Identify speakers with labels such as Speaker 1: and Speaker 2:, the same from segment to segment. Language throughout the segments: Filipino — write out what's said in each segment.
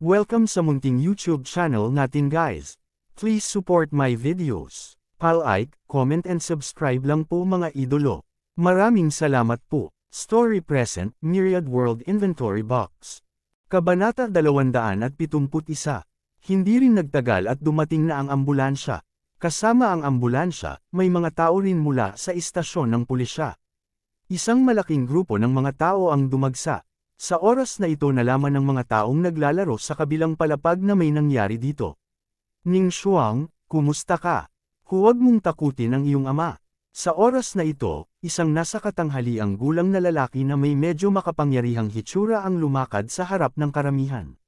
Speaker 1: Welcome sa munting YouTube channel natin guys. Please support my videos. Like, comment and subscribe lang po mga idolo. Maraming salamat po. Story Present, Myriad World Inventory Box. Kabanata 271. Hindi rin nagtagal at dumating na ang ambulansya. Kasama ang ambulansya, may mga tao rin mula sa istasyon ng pulisya. Isang malaking grupo ng mga tao ang dumagsa. Sa oras na ito nalaman ng mga taong naglalaro sa kabilang palapag na may nangyari dito. Ning Xuang, kumusta ka? Huwag mong takutin ang iyong ama. Sa oras na ito, isang nasa katanghaliang gulang na lalaki na may medyo makapangyarihang hitsura ang lumakad sa harap ng karamihan.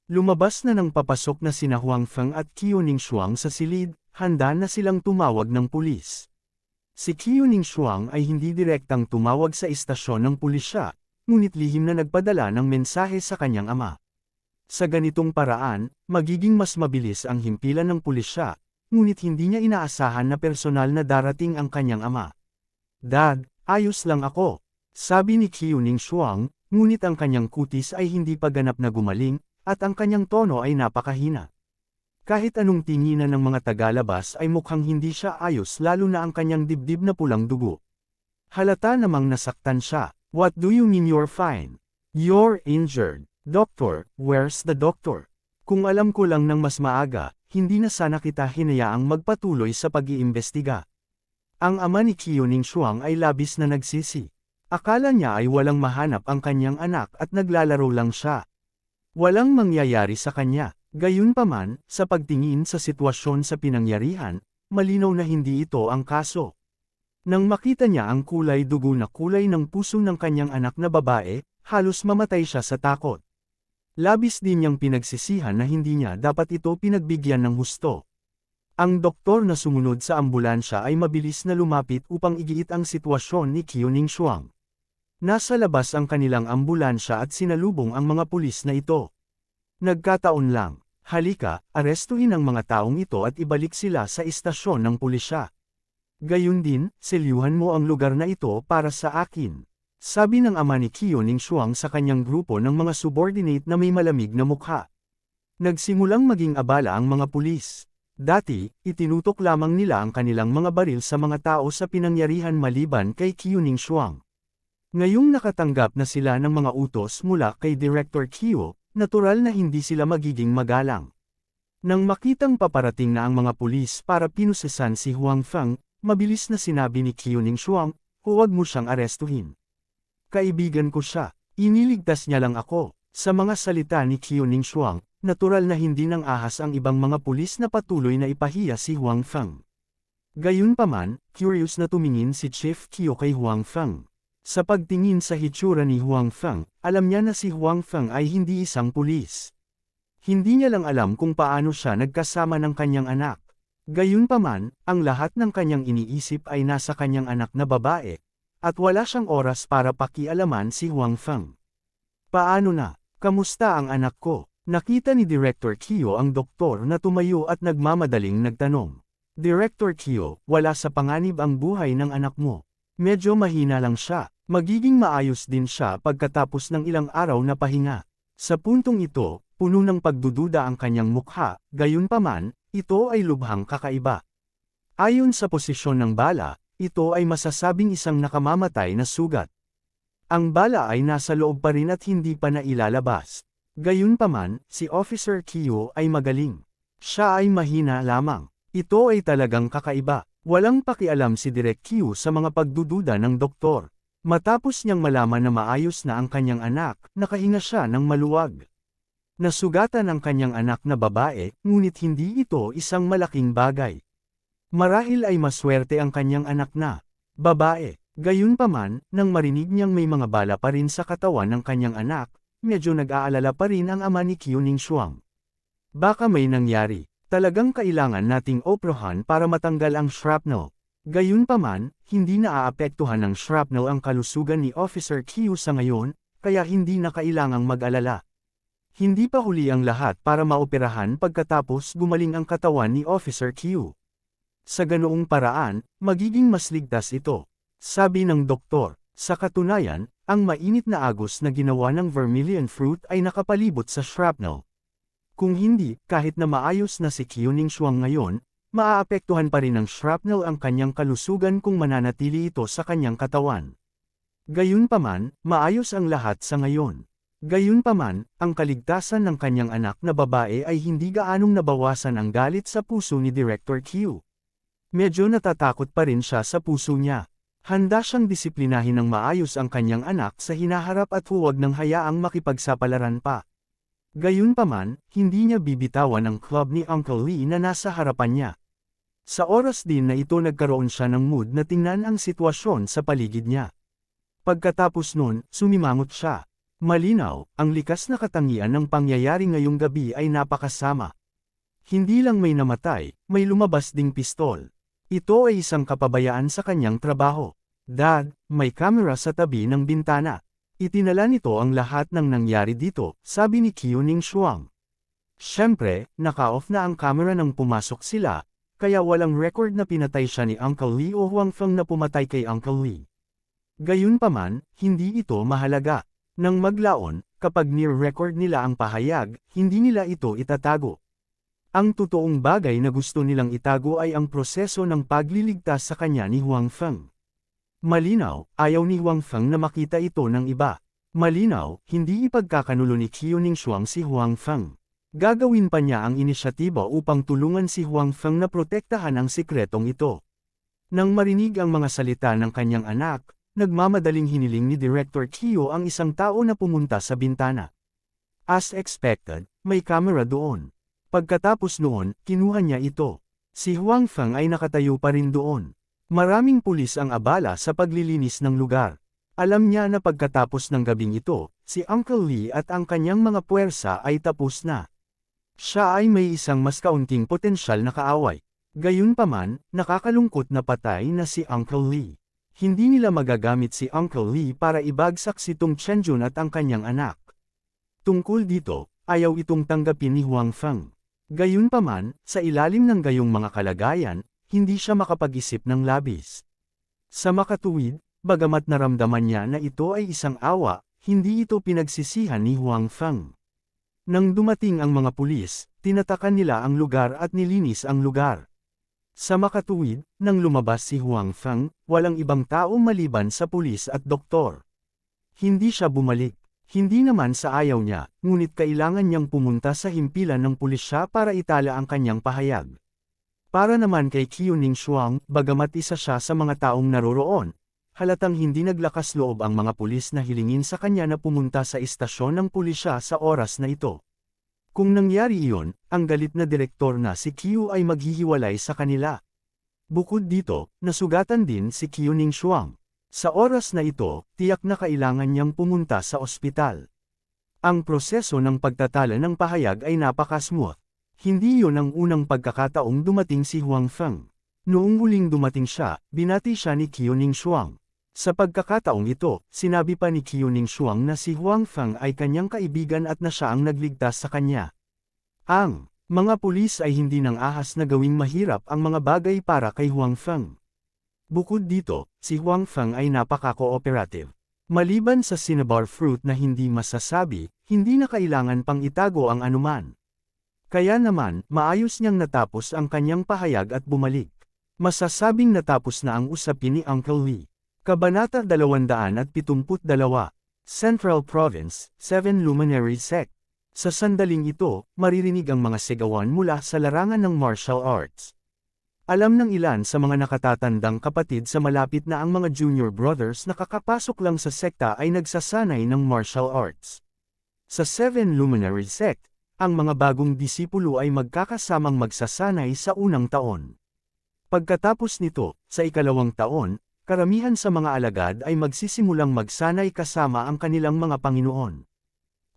Speaker 1: Lumabas na nang papasok na sina Huang Feng at Qiu Ning Xuang sa silid, handa na silang tumawag ng pulis. Si Qiu Ning Xuang ay hindi direktang tumawag sa istasyon ng pulisya, ngunit lihim na nagpadala ng mensahe sa kanyang ama. Sa ganitong paraan, magiging mas mabilis ang himpilan ng pulisya, ngunit hindi niya inaasahan na personal na darating ang kanyang ama. Dad, ayos lang ako, sabi ni Qiu Ning Xuang, ngunit ang kanyang kutis ay hindi pa ganap na gumaling, at ang kanyang tono ay napakahina. Kahit anong tinginan ng mga tagalabas ay mukhang hindi siya ayos lalo na ang kanyang dibdib na pulang dugo. Halata namang nasaktan siya. What do you mean you're fine? You're injured. Doctor, where's the doctor? Kung alam ko lang ng mas maaga, hindi na sana kita hinayaang magpatuloy sa pag-iimbestiga. Ang ama ni Qiu Ning Xuang ay labis na nagsisi. Akala niya ay walang mahanap ang kanyang anak at naglalaro lang siya. Walang mangyayari sa kanya. Gayunpaman, sa pagtingin sa sitwasyon sa pinangyarihan, malinaw na hindi ito ang kaso. Nang makita niya ang kulay dugo na kulay ng puso ng kanyang anak na babae, halos mamatay siya sa takot. Labis din niyang pinagsisihan na hindi niya dapat ito pinagbigyan ng husto. Ang doktor na sumunod sa ambulansya ay mabilis na lumapit upang igiit ang sitwasyon ni Qiu Ning Xuang. Nasa labas ang kanilang ambulansya at sinalubong ang mga pulis na ito. Nagkataon lang, halika, arestuhin ang mga taong ito at ibalik sila sa istasyon ng pulisya. Gayun din, selyuhan mo ang lugar na ito para sa akin. Sabi ng ama ni Qiu Ning Xuang sa kanyang grupo ng mga subordinate na may malamig na mukha. Nagsimulang maging abala ang mga pulis. Dati, itinutok lamang nila ang kanilang mga baril sa mga tao sa pinangyarihan maliban kay Qiu Ning Xuang. Ngayong nakatanggap na sila ng mga utos mula kay Director Qiu, natural na hindi sila magiging magalang. Nang makitang paparating na ang mga pulis para pinusesan si Huang Feng, mabilis na sinabi ni Qiu Ning Xuang, huwag mo siyang arestuhin. Kaibigan ko siya, iniligtas niya lang ako. Sa mga salita ni Qiu Ning Xuang, natural na hindi nang ahas ang ibang mga pulis na patuloy na ipahiya si Huang Feng. Gayunpaman, curious na tumingin si Chief Qiu kay Huang Feng. Sa pagtingin sa hitsura ni Huang Feng, alam niya na si Huang Feng ay hindi isang pulis. Hindi niya lang alam kung paano siya nagkasama ng kanyang anak. Gayunpaman, ang lahat ng kanyang iniisip ay nasa kanyang anak na babae, at wala siyang oras para pakialaman si Huang Feng. Paano na? Kamusta ang anak ko? Nakita ni Director Qiu ang doktor na tumayo at nagmamadaling nagtanong. Director Qiu, wala sa panganib ang buhay ng anak mo. Medyo mahina lang siya, magiging maayos din siya pagkatapos ng ilang araw na pahinga. Sa puntong ito, puno ng pagdududa ang kanyang mukha, gayunpaman, ito ay lubhang kakaiba. Ayon sa posisyon ng bala, ito ay masasabing isang nakamamatay na sugat. Ang bala ay nasa loob pa rin at hindi pa nailalabas. Gayunpaman, si Officer Qiu ay magaling. Siya ay mahina lamang. Ito ay talagang kakaiba. Walang pakialam si Direk Qiu sa mga pagdududa ng doktor. Matapos niyang malaman na maayos na ang kanyang anak, nakahinga siya ng maluwag. Nasugatan ang kanyang anak na babae, ngunit hindi ito isang malaking bagay. Marahil ay maswerte ang kanyang anak na babae. Gayunpaman, nang marinig niyang may mga bala pa rin sa katawan ng kanyang anak, medyo nag-aalala pa rin ang ama ni Qiu Ning Xuang. Baka may nangyari. Talagang kailangan nating oprohan para matanggal ang shrapnel. Gayunpaman, hindi naaapektuhan ng shrapnel ang kalusugan ni Officer Qiu sa ngayon, kaya hindi na kailangang mag-alala. Hindi pa huli ang lahat para maoperahan pagkatapos gumaling ang katawan ni Officer Qiu. Sa ganoong paraan, magiging mas ligtas ito. Sabi ng doktor, sa katunayan, ang mainit na agos na ginawa ng vermilion fruit ay nakapalibot sa shrapnel. Kung hindi, kahit na maayos na si Qiuning Shuang ngayon, maaapektuhan pa rin ng shrapnel ang kanyang kalusugan kung mananatili ito sa kanyang katawan. Gayunpaman, maayos ang lahat sa ngayon. Gayunpaman, ang kaligtasan ng kanyang anak na babae ay hindi gaanong nabawasan ang galit sa puso ni Director Q. Medyo natatakot pa rin siya sa puso niya. Handa siyang disiplinahin ng maayos ang kanyang anak sa hinaharap at huwag nang hayaang makipagsapalaran pa. Gayunpaman, hindi niya bibitawan ang club ni Uncle Lee na nasa harapan niya. Sa oras din na ito nagkaroon siya ng mood na tingnan ang sitwasyon sa paligid niya. Pagkatapos nun, sumimangot siya. Malinaw, ang likas na katangian ng pangyayari ngayong gabi ay napakasama. Hindi lang may namatay, may lumabas ding pistol. Ito ay isang kapabayaan sa kanyang trabaho. Dad, may kamera sa tabi ng bintana. Itinala nito ang lahat ng nangyari dito, sabi ni Qiuning Shuang. Siyempre, naka-off na ang kamera nang pumasok sila, kaya walang record na pinatay siya ni Uncle Lee o Huang Feng na pumatay kay Uncle Lee. Gayunpaman, hindi ito mahalaga. Nang maglaon, kapag near-record nila ang pahayag, hindi nila ito itatago. Ang totoong bagay na gusto nilang itago ay ang proseso ng pagliligtas sa kanya ni Huang Feng. Malinaw, ayaw ni Huang Feng na makita ito ng iba. Malinaw, hindi ipagkakanulo ni Qiuning Shuang si Huang Feng. Gagawin pa niya ang inisyatiba upang tulungan si Huang Feng na protektahan ang sikretong ito. Nang marinig ang mga salita ng kanyang anak, nagmamadaling hiniling ni Director Qiu ang isang tao na pumunta sa bintana. As expected, may kamera doon. Pagkatapos noon, kinuha niya ito. Si Huang Feng ay nakatayo pa rin doon. Maraming pulis ang abala sa paglilinis ng lugar. Alam niya na pagkatapos ng gabing ito, si Uncle Lee at ang kanyang mga puwersa ay tapos na. Siya ay may isang mas kaunting potensyal na kaaway. Gayunpaman, nakakalungkot na patay na si Uncle Lee. Hindi nila magagamit si Uncle Lee para ibagsak si Tung Chenjun at ang kanyang anak. Tungkol dito, ayaw itong tanggapin ni Huang Feng. Gayunpaman, sa ilalim ng gayong mga kalagayan, hindi siya makapag-isip ng labis. Sa makatuwid, bagamat naramdaman niya na ito ay isang awa, hindi ito pinagsisihan ni Huang Feng. Nang dumating ang mga pulis, tinatakan nila ang lugar at nilinis ang lugar. Sa makatuwid, nang lumabas si Huang Feng, walang ibang tao maliban sa pulis at doktor. Hindi siya bumalik. Hindi naman sa ayaw niya, ngunit kailangan niyang pumunta sa himpilan ng pulisya para itala ang kanyang pahayag. Para naman kay Qiuning Shuang, bagamat isa siya sa mga taong naroroon, halatang hindi naglakas loob ang mga pulis na hilingin sa kanya na pumunta sa istasyon ng pulisya sa oras na ito. Kung nangyari iyon, ang galit na direktor na si Qiu ay maghihiwalay sa kanila. Bukod dito, nasugatan din si Qiuning Shuang. Sa oras na ito, tiyak na kailangan niyang pumunta sa ospital. Ang proseso ng pagtatala ng pahayag ay napaka-smooth. Hindi yon ang unang pagkakataong dumating si Huang Feng. Noong huling dumating siya, binati siya ni Qiuning Shuang. Sa pagkakataong ito, sinabi pa ni Qiuning Shuang na si Huang Feng ay kanyang kaibigan at na siya ang nagligtas sa kanya. Ang mga pulis ay hindi nang ahas na gawing mahirap ang mga bagay para kay Huang Feng. Bukod dito, si Huang Feng ay napaka-cooperative. Maliban sa cinnabar fruit na hindi masasabi, hindi na kailangan pang itago ang anuman. Kaya naman, maayos niyang natapos ang kanyang pahayag at bumalik. Masasabing natapos na ang usapin ni Uncle Lee. Kabanata 272, Central Province, 7 Luminary Sect. Sa sandaling ito, maririnig ang mga sigawan mula sa larangan ng martial arts. Alam ng ilan sa mga nakatatandang kapatid sa malapit na ang mga junior brothers na kakapasok lang sa sekta ay nagsasanay ng martial arts. Sa 7 Luminary Sect, ang mga bagong disipulo ay magkakasamang magsasanay sa unang taon. Pagkatapos nito, sa ikalawang taon, karamihan sa mga alagad ay magsisimulang magsanay kasama ang kanilang mga Panginoon.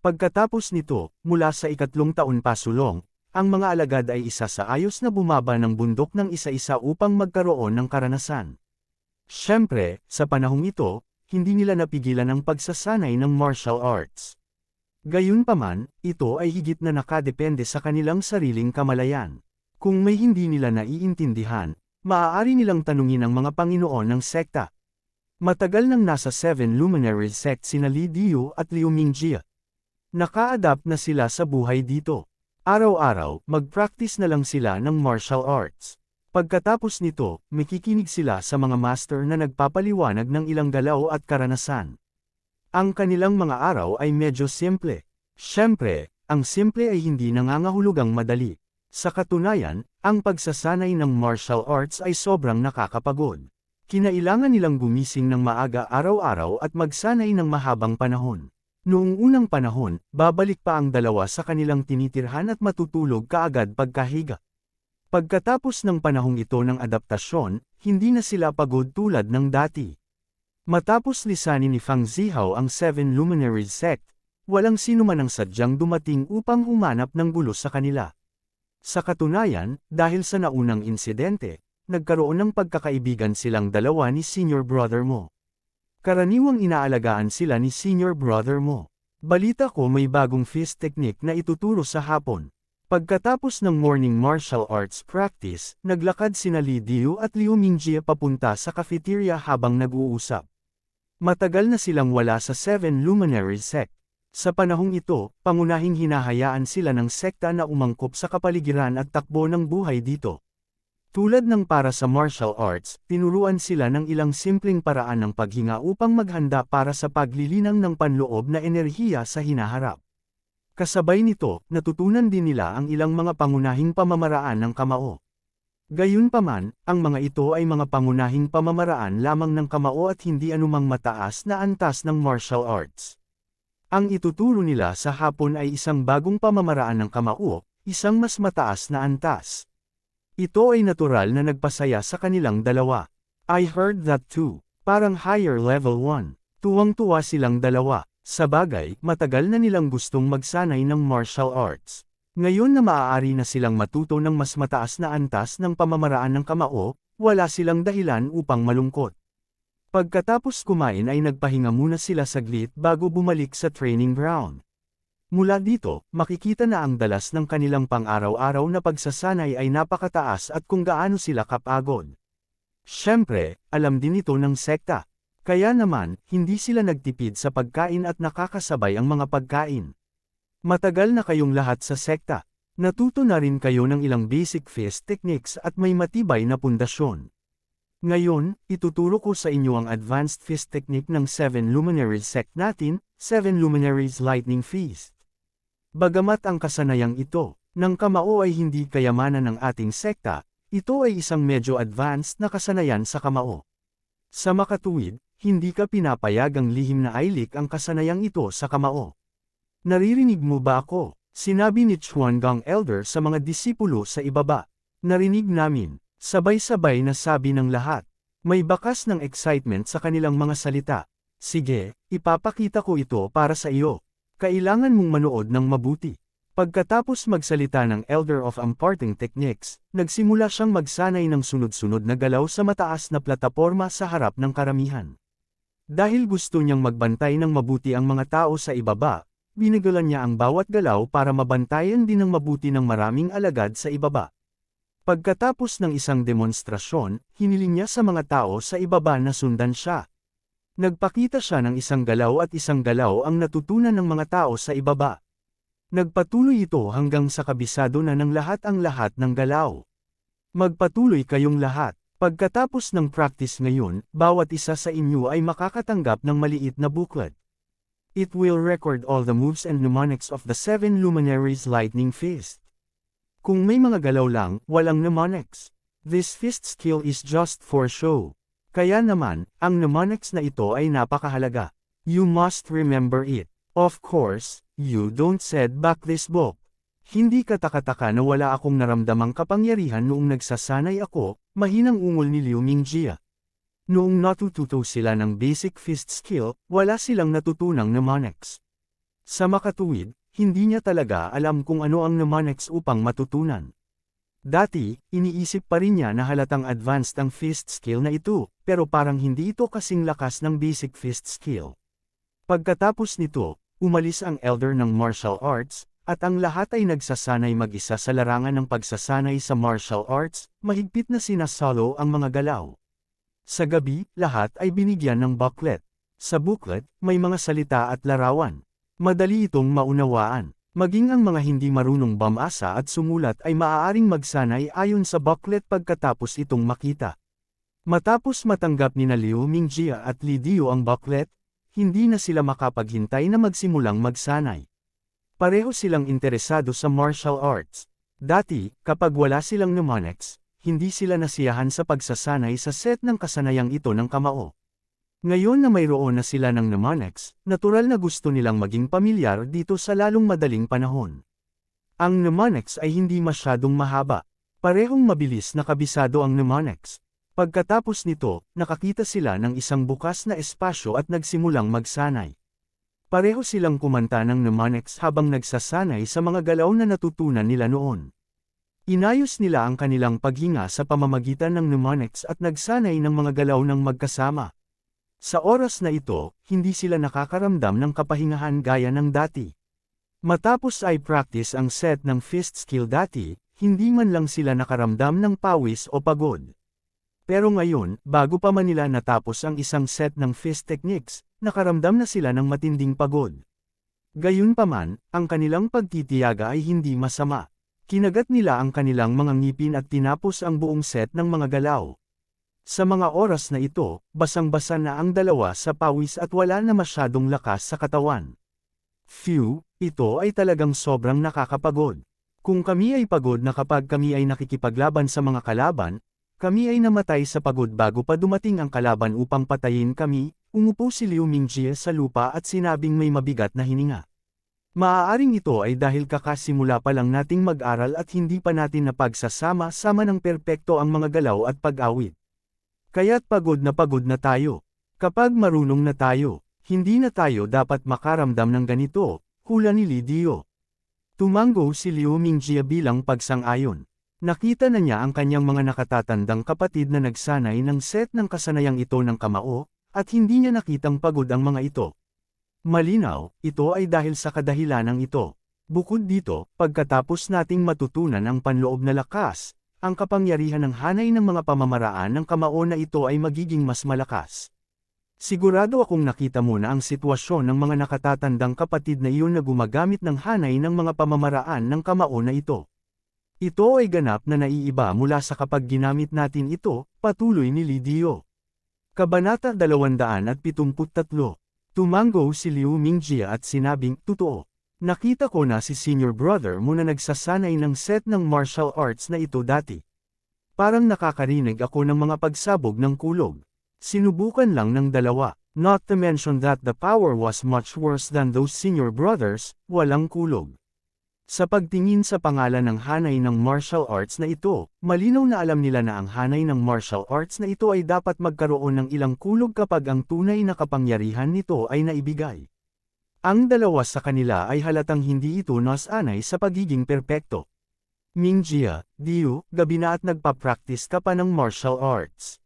Speaker 1: Pagkatapos nito, mula sa ikatlong taon pasulong, ang mga alagad ay isa sa ayos na bumaba ng bundok ng isa-isa upang magkaroon ng karanasan. Siyempre, sa panahong ito, hindi nila napigilan ang pagsasanay ng martial arts. Gayunpaman, ito ay higit na nakadepende sa kanilang sariling kamalayan. Kung may hindi nila naiintindihan, maaari nilang tanungin ang mga Panginoon ng sekta. Matagal nang nasa 7 Luminary Sect sina Li Diu at Liu Mingjie. Naka-adapt na sila sa buhay dito. Araw-araw, mag-practice na lang sila ng martial arts. Pagkatapos nito, makikinig sila sa mga master na nagpapaliwanag ng ilang galaw at karanasan. Ang kanilang mga araw ay medyo simple. Siyempre, ang simple ay hindi nangangahulugang madali. Sa katunayan, ang pagsasanay ng martial arts ay sobrang nakakapagod. Kinailangan nilang gumising ng maaga araw-araw at magsanay ng mahabang panahon. Noong unang panahon, babalik pa ang dalawa sa kanilang tinitirhan at matutulog kaagad pagkahiga. Pagkatapos ng panahong ito ng adaptasyon, hindi na sila pagod tulad ng dati. Matapos lisanin ni Fang Zihao ang Seven Luminaries Sect, walang sino man ang sadyang dumating upang humanap ng gulo sa kanila. Sa katunayan, dahil sa naunang insidente, nagkaroon ng pagkakaibigan silang dalawa ni Senior Brother mo. Karaniwang inaalagaan sila ni Senior Brother mo. Balita ko may bagong fist technique na ituturo sa hapon. Pagkatapos ng morning martial arts practice, naglakad sina Li Diu at Liu Mingjie papunta sa cafeteria habang nag-uusap. Matagal na silang wala sa Seven Luminaries Sect. Sa panahong ito, pangunahing hinahayaan sila ng sekta na umangkop sa kapaligiran at takbo ng buhay dito. Tulad ng para sa martial arts, tinuruan sila ng ilang simpleng paraan ng paghinga upang maghanda para sa paglilinang ng panloob na enerhiya sa hinaharap. Kasabay nito, natutunan din nila ang ilang mga pangunahing pamamaraan ng kamao. Gayunpaman, ang mga ito ay mga pangunahing pamamaraan lamang ng kamao at hindi anumang mataas na antas ng martial arts. Ang ituturo nila sa hapon ay isang bagong pamamaraan ng kamao, isang mas mataas na antas. Ito ay natural na nagpasaya sa kanilang dalawa. I heard that too. Parang higher level 1. Tuwang-tuwa silang dalawa. Sa bagay, matagal na nilang gustong magsanay ng martial arts. Ngayon na maaari na silang matuto ng mas mataas na antas ng pamamaraan ng kamao, wala silang dahilan upang malungkot. Pagkatapos kumain ay nagpahinga muna sila saglit bago bumalik sa training ground. Mula dito, makikita na ang dalas ng kanilang pang-araw-araw na pagsasanay ay napakataas at kung gaano sila kapagod. Siyempre, alam din ito ng sekta. Kaya naman, hindi sila nagtipid sa pagkain at nakakasabay ang mga pagkain. Matagal na kayong lahat sa sekta. Natuto na rin kayo ng ilang basic fist techniques at may matibay na pundasyon. Ngayon, ituturo ko sa inyo ang advanced fist technique ng Seven Luminaries Sect natin, Seven Luminaries Lightning Fist. Bagamat ang kasanayang ito, ng kamao ay hindi kayamanan ng ating sekta, ito ay isang medyo advanced na kasanayan sa kamao. Sa makatuwid, hindi ka pinapayagang lihim na ailik ang kasanayang ito sa kamao. Naririnig mo ba ako? Sinabi ni Chuangang Elder sa mga disipulo sa ibaba. Narinig namin, sabay-sabay na sabi ng lahat. May bakas ng excitement sa kanilang mga salita. Sige, ipapakita ko ito para sa iyo. Kailangan mong manood ng mabuti. Pagkatapos magsalita ng Elder of Imparting Techniques, nagsimula siyang magsanay ng sunod-sunod na galaw sa mataas na plataporma sa harap ng karamihan. Dahil gusto niyang magbantay ng mabuti ang mga tao sa ibaba, binagalan niya ang bawat galaw para mabantayan din ng mabuti ng maraming alagad sa ibaba. Pagkatapos ng isang demonstrasyon, hiniling niya sa mga tao sa ibaba na sundan siya. Nagpakita siya ng isang galaw at isang galaw ang natutunan ng mga tao sa ibaba. Nagpatuloy ito hanggang sa kabisado na ng lahat ang lahat ng galaw. Magpatuloy kayong lahat. Pagkatapos ng practice ngayon, bawat isa sa inyo ay makakatanggap ng maliit na booklet. It will record all the moves and mnemonics of the Seven Luminaries Lightning Fist. Kung may mga galaw lang, walang mnemonics. This fist skill is just for show. Kaya naman, ang mnemonics na ito ay napakahalaga. You must remember it. Of course, you don't set back this book. Hindi katakataka na wala akong naramdamang kapangyarihan noong nagsasanay ako, mahinang ungol ni Liu Mingjie. Noong natututo sila ng basic fist skill, wala silang natutunang mnemonics. Sa makatuwid, hindi niya talaga alam kung ano ang mnemonics upang matutunan. Dati, iniisip pa rin niya na halatang advanced ang fist skill na ito, pero parang hindi ito kasing lakas ng basic fist skill. Pagkatapos nito, umalis ang elder ng martial arts, at ang lahat ay nagsasanay mag-isa sa larangan ng pagsasanay sa martial arts, mahigpit na sinasalo ang mga galaw. Sa gabi, lahat ay binigyan ng booklet. Sa booklet, may mga salita at larawan. Madali itong maunawaan. Maging ang mga hindi marunong bumasa at sumulat ay maaaring magsanay ayon sa booklet pagkatapos itong makita. Matapos matanggap nina Liu Mingjia at Li Dio ang booklet, hindi na sila makapaghintay na magsimulang magsanay. Pareho silang interesado sa martial arts. Dati, kapag wala silang mnemonics, hindi sila nasiyahan sa pagsasanay sa set ng kasanayang ito ng kamao. Ngayon na mayroon na sila ng mnemonics, natural na gusto nilang maging pamilyar dito sa lalong madaling panahon. Ang mnemonics ay hindi masyadong mahaba. Parehong mabilis na kabisado ang mnemonics. Pagkatapos nito, nakakita sila ng isang bukas na espasyo at nagsimulang magsanay. Pareho silang kumanta ng mnemonics habang nagsasanay sa mga galaw na natutunan nila noon. Inayos nila ang kanilang paghinga sa pamamagitan ng mnemonics at nagsanay ng mga galaw ng magkasama. Sa oras na ito, hindi sila nakakaramdam ng kapahingahan gaya ng dati. Matapos ay practice ang set ng fist skill dati, hindi man lang sila nakaramdam ng pawis o pagod. Pero ngayon, bago pa man nila natapos ang isang set ng fist techniques, nakaramdam na sila ng matinding pagod. Gayunpaman, ang kanilang pagtitiyaga ay hindi masama. Kinagat nila ang kanilang mga ngipin at tinapos ang buong set ng mga galaw. Sa mga oras na ito, basang-basa na ang dalawa sa pawis at wala na masyadong lakas sa katawan. Phew, ito ay talagang sobrang nakakapagod. Kung kami ay pagod na kapag kami ay nakikipaglaban sa mga kalaban, kami ay namatay sa pagod bago pa dumating ang kalaban upang patayin kami, umupo si Liu Mingjie sa lupa at sinabing may mabigat na hininga. Maaaring ito ay dahil kakasimula pa lang nating mag-aral at hindi pa natin napagsasama-sama ng perpekto ang mga galaw at pag-awit. Kaya't pagod na tayo. Kapag marunong na tayo, hindi na tayo dapat makaramdam ng ganito, hula ni Li Dio. Tumango si Liu Mingjie bilang pagsang-ayon. Nakita na niya ang kanyang mga nakatatandang kapatid na nagsanay ng set ng kasanayang ito ng kamao, at hindi niya nakitang pagod ang mga ito. Malinaw, ito ay dahil sa kadahilanang ito. Bukod dito, pagkatapos nating matutunan ang panloob na lakas, ang kapangyarihan ng hanay ng mga pamamaraan ng kamao na ito ay magiging mas malakas. Sigurado akong nakita mo na ang sitwasyon ng mga nakatatandang kapatid na iyon na gumagamit ng hanay ng mga pamamaraan ng kamao na ito. Ito ay ganap na naiiba mula sa kapag ginamit natin ito, patuloy ni Li Dio. Kabanata 273. Tumango si Liu Mingjie at sinabing, "Totoo. Nakita ko na si senior brother mo na nagsasanay ng set ng martial arts na ito dati. Parang nakakarinig ako ng mga pagsabog ng kulog. Sinubukan lang ng dalawa, not to mention that the power was much worse than those senior brothers, walang kulog." Sa pagtingin sa pangalan ng hanay ng martial arts na ito, malinaw na alam nila na ang hanay ng martial arts na ito ay dapat magkaroon ng ilang kulog kapag ang tunay na kapangyarihan nito ay naibigay. Ang dalawa sa kanila ay halatang hindi ito nasanay sa pagiging perpekto. "Mingjie, Dio, gabi na at nagpa-practice ka pa ng martial arts."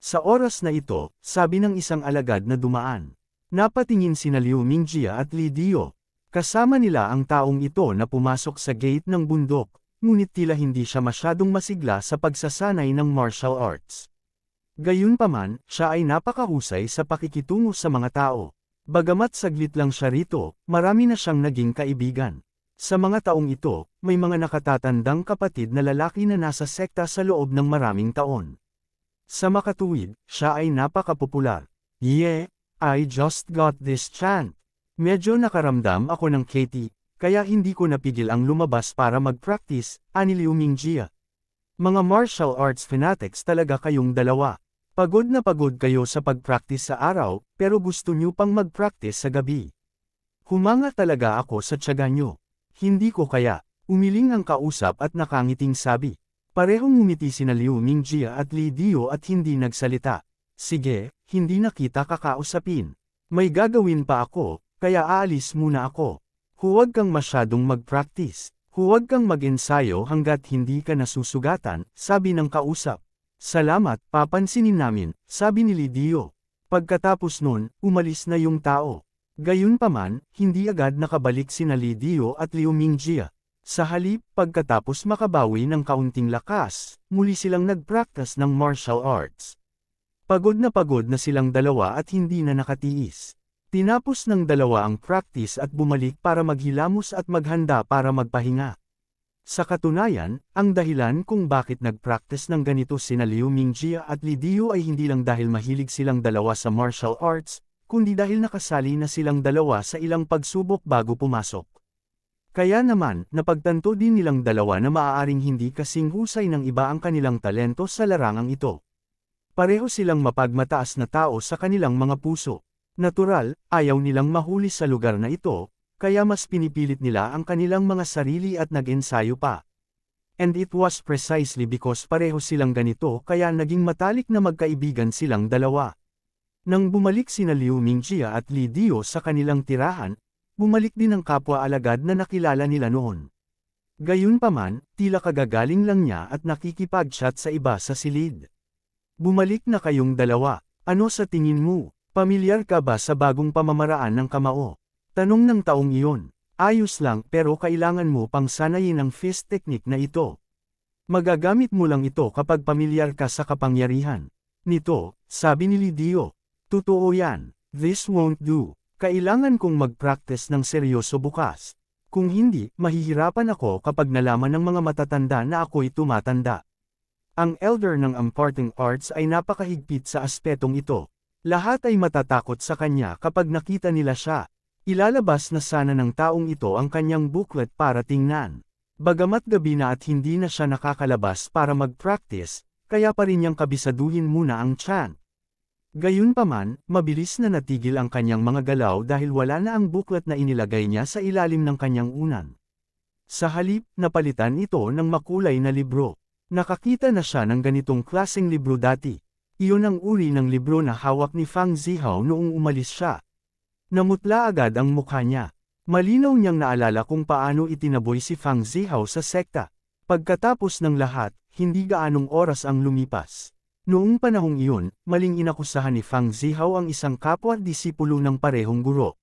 Speaker 1: Sa oras na ito, sabi ng isang alagad na dumaan. Napatingin sina Liu Mingjie at Li Dio. Kasama nila ang taong ito na pumasok sa gate ng bundok, ngunit tila hindi siya masyadong masigla sa pagsasanay ng martial arts. Gayunpaman, siya ay napakahusay sa pakikitungo sa mga tao. Bagamat saglit lang siya rito, marami na siyang naging kaibigan. Sa mga taong ito, may mga nakatatandang kapatid na lalaki na nasa sekta sa loob ng maraming taon. Sa makatuwid, siya ay napakapopular. "Yeah, I just got this chant. Medyo nakaramdam ako ng Katie, kaya hindi ko napigil ang lumabas para mag-practice," ani Liu Mingjie. "Mga martial arts fanatics talaga kayong dalawa. Pagod na pagod kayo sa pag-practice sa araw, pero gusto nyo pang mag-practice sa gabi. Humanga talaga ako sa tiyaga nyo. Hindi ko kaya," umiling ang kausap at nakangiting sabi. Parehong ngumiti sina Liu Mingjie at Li Dio at hindi nagsalita. "Sige, hindi na kita kakausapin. May gagawin pa ako, kaya aalis muna ako. Huwag kang masyadong mag-practice. Huwag kang mag-ensayo hanggat hindi ka nasusugatan," sabi ng kausap. "Salamat, papansinin namin," sabi ni Li Dio. Pagkatapos nun, umalis na yung tao. Gayunpaman, hindi agad nakabalik sina Li Dio at Liu Mingjie. Sa halip, pagkatapos makabawi ng kaunting lakas, muli silang nag-practice ng martial arts. Pagod na silang dalawa at hindi na nakatiis. Tinapos ng dalawa ang practice at bumalik para maghilamos at maghanda para magpahinga. Sa katunayan, ang dahilan kung bakit nag-practice ng ganito sina Liu Mingjia at Li Dio ay hindi lang dahil mahilig silang dalawa sa martial arts, kundi dahil nakasali na silang dalawa sa ilang pagsubok bago pumasok. Kaya naman, napagtanto din nilang dalawa na maaaring hindi kasing husay ng iba ang kanilang talento sa larangang ito. Pareho silang mapagmataas na tao sa kanilang mga puso. Natural, ayaw nilang mahuli sa lugar na ito, kaya mas pinipilit nila ang kanilang mga sarili at nag-ensayo pa. And it was precisely because pareho silang ganito kaya naging matalik na magkaibigan silang dalawa. Nang bumalik sina Liu Mingjia at Li Dio sa kanilang tirahan, bumalik din ang kapwa-alagad na nakilala nila noon. Gayunpaman, tila kagagaling lang niya at nakikipag-chat sa iba sa silid. Bumalik na kayong dalawa, ano sa tingin mo? Pamilyar ka ba sa bagong pamamaraan ng kamao? Tanong ng taong iyon. Ayos lang pero kailangan mo pang sanayin ang fist technique na ito. Magagamit mo lang ito kapag pamilyar ka sa kapangyarihan nito, sabi ni Dio. Totoo yan. This won't do. Kailangan kong mag-practice ng seryoso bukas. Kung hindi, mahihirapan ako kapag nalaman ng mga matatanda na ako'y tumatanda. Ang elder ng imparting arts ay napakahigpit sa aspetong ito. Lahat ay matatakot sa kanya kapag nakita nila siya. Ilalabas na sana ng taong ito ang kanyang booklet para tingnan. Bagamat gabi na at hindi na siya nakakalabas para mag-practice, kaya pa rin niyang kabisaduhin muna ang chant. Gayunpaman, mabilis na natigil ang kanyang mga galaw dahil wala na ang booklet na inilagay niya sa ilalim ng kanyang unan. Sa halip, napalitan ito ng makulay na libro. Nakakita na siya ng ganitong klaseng libro dati. Iyon ang uri ng libro na hawak ni Fang Zihao noong umalis siya. Namutla agad ang mukha niya. Malinaw niyang naalala kung paano itinaboy si Fang Zihao sa sekta. Pagkatapos ng lahat, hindi gaanong oras ang lumipas. Noong panahong iyon, maling inakusahan ni Fang Zihao ang isang kapwa-disipulo ng parehong guro.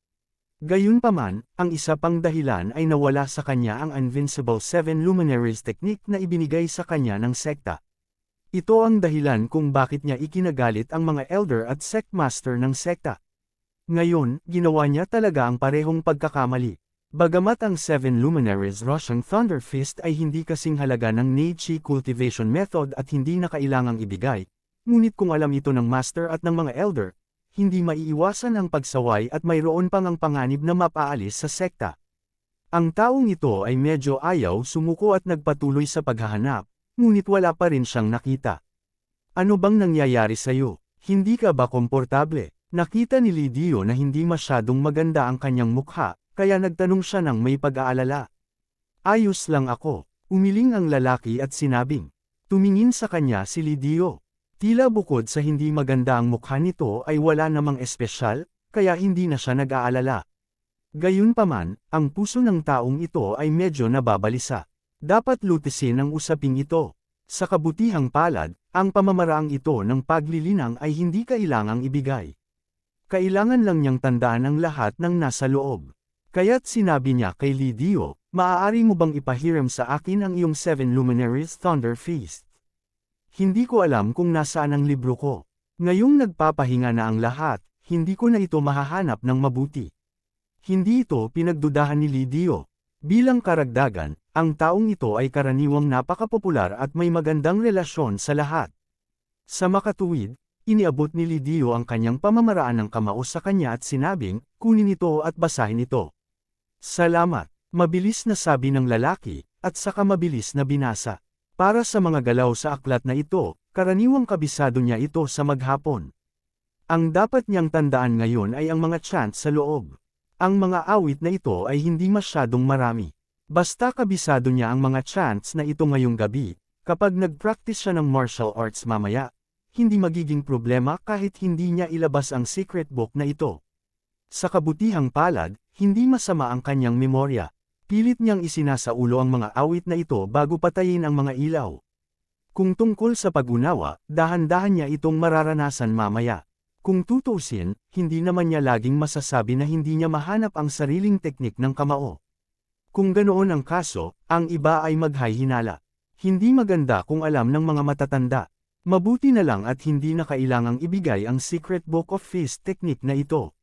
Speaker 1: Gayunpaman, ang isa pang dahilan ay nawala sa kanya ang Invincible Seven Luminaries technique na ibinigay sa kanya ng sekta. Ito ang dahilan kung bakit niya ikinagalit ang mga elder at sect master ng sekta. Ngayon, ginawa niya talaga ang parehong pagkakamali. Bagamat ang Seven Luminaries Russian Thunder Fist ay hindi kasing halaga ng Neichi cultivation method at hindi na kailangang ibigay, ngunit kung alam ito ng master at ng mga elder, hindi maiiwasan ang pagsaway at mayroon pang ang panganib na mapaalis sa sekta. Ang taong ito ay medyo ayaw sumuko at nagpatuloy sa paghahanap. Ngunit wala pa rin siyang nakita. Ano bang nangyayari sa'yo? Hindi ka ba komportable? Nakita ni Dio na hindi masyadong maganda ang kanyang mukha, kaya nagtanong siya ng may pag-aalala. Ayos lang ako. Umiling ang lalaki at sinabing. Tumingin sa kanya si Dio. Tila bukod sa hindi maganda ang mukha nito ay wala namang espesyal, kaya hindi na siya nag-aalala. Gayunpaman, ang puso ng taong ito ay medyo nababalisa. Dapat lutisin ang usaping ito. Sa kabutihang palad, ang pamamaraang ito ng paglilinang ay hindi kailangang ibigay. Kailangan lang niyang tandaan ang lahat ng nasa loob. Kaya't sinabi niya kay Dio, maaari mo bang ipahiram sa akin ang iyong Seven Luminaries Thunder Feast? Hindi ko alam kung nasaan ang libro ko. Ngayong nagpapahinga na ang lahat, hindi ko na ito mahahanap ng mabuti. Hindi ito pinagdudahan ni Dio. Bilang karagdagan, ang taong ito ay karaniwang napakapopular at may magandang relasyon sa lahat. Sa makatuwid, iniabot ni Dio ang kanyang pamamaraan ng kamao sa kanya at sinabing, kunin ito at basahin ito. Salamat, mabilis na sabi ng lalaki, at saka mabilis na binasa. Para sa mga galaw sa aklat na ito, karaniwang kabisado niya ito sa maghapon. Ang dapat niyang tandaan ngayon ay ang mga chant sa loob. Ang mga awit na ito ay hindi masyadong marami. Basta kabisado niya ang mga chants na ito ngayong gabi, kapag nag-practice siya ng martial arts mamaya, hindi magiging problema kahit hindi niya ilabas ang secret book na ito. Sa kabutihang palad, hindi masama ang kanyang memorya. Pilit niyang isinasaulo ang mga awit na ito bago patayin ang mga ilaw. Kung tungkol sa pag-unawa, dahan-dahan niya itong mararanasan mamaya. Kung tutuusin, hindi naman niya laging masasabi na hindi niya mahanap ang sariling teknik ng kamao. Kung ganoon ang kaso, ang iba ay maghay-hinala. Hindi maganda kung alam ng mga matatanda. Mabuti na lang at hindi na kailangang ibigay ang secret book of fist technique na ito.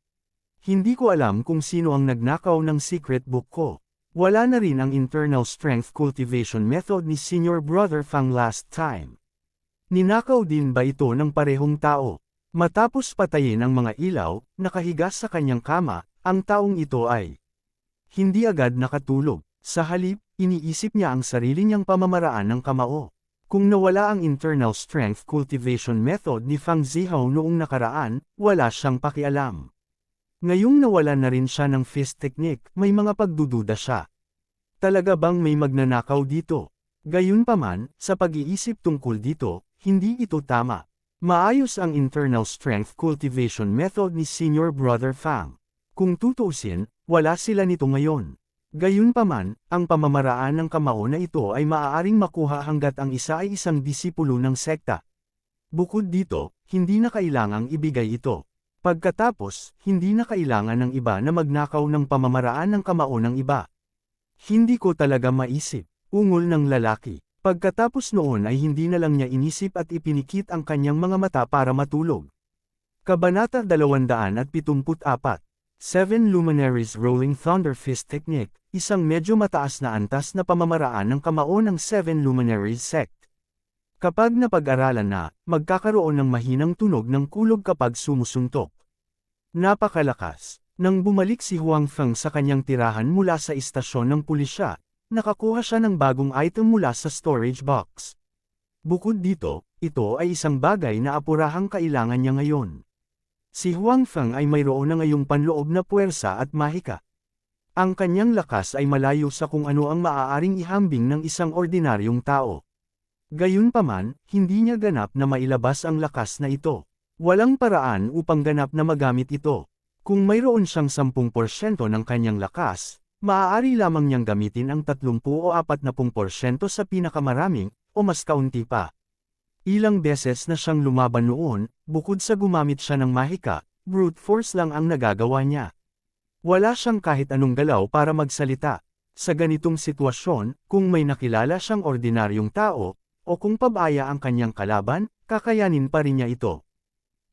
Speaker 1: Hindi ko alam kung sino ang nagnakaw ng secret book ko. Wala na rin ang internal strength cultivation method ni Senior Brother Fang last time. Ninakaw din ba ito ng parehong tao? Matapos patayin ang mga ilaw, nakahiga sa kanyang kama, ang taong ito ay hindi agad nakatulog. Sa halip, iniisip niya ang sarili niyang pamamaraan ng kamao. Kung nawala ang internal strength cultivation method ni Fang Zihao noong nakaraan, wala siyang pakialam. Ngayong nawala na rin siya ng fist technique, may mga pagdududa siya. Talaga bang may magnanakaw dito? Gayunpaman, sa pag-iisip tungkol dito, hindi ito tama. Maayos ang internal strength cultivation method ni Senior Brother Fang. Kung tutuusin, wala sila nito ngayon. Gayunpaman, ang pamamaraan ng kamao na ito ay maaaring makuha hanggat ang isa ay isang disipulo ng sekta. Bukod dito, hindi na kailangang ibigay ito. Pagkatapos, hindi na kailangan ng iba na magnakaw ng pamamaraan ng kamao ng iba. Hindi ko talaga maisip, ungol ng lalaki. Pagkatapos noon ay hindi na lang niya inisip at ipinikit ang kanyang mga mata para matulog. Kabanata 274. 7 Luminaries Rolling Thunder Fist Technique, isang medyo mataas na antas na pamamaraan ng kamao ng 7 Luminaries Sect. Kapag napag-aralan na, magkakaroon ng mahinang tunog ng kulog kapag sumusuntok. Napakalakas. Nang bumalik si Huang Feng sa kanyang tirahan mula sa istasyon ng pulisya, nakakuha siya ng bagong item mula sa storage box. Bukod dito, ito ay isang bagay na apurahang kailangan niya ngayon. Si Huang Feng ay mayroon na ngayong panloob na puwersa at mahika. Ang kanyang lakas ay malayo sa kung ano ang maaaring ihambing ng isang ordinaryong tao. Gayunpaman, hindi niya ganap na mailabas ang lakas na ito. Walang paraan upang ganap na magamit ito. Kung mayroon siyang 10% ng kanyang lakas, maaari lamang niyang gamitin ang 30 o 40% sa pinakamaraming, o mas kaunti pa. Ilang beses na siyang lumaban noon, bukod sa gumamit siya ng mahika, brute force lang ang nagagawa niya. Wala siyang kahit anong galaw para magsalita. Sa ganitong sitwasyon, kung may nakilala siyang ordinaryong tao, o kung pabaya ang kanyang kalaban, kakayanin pa rin niya ito.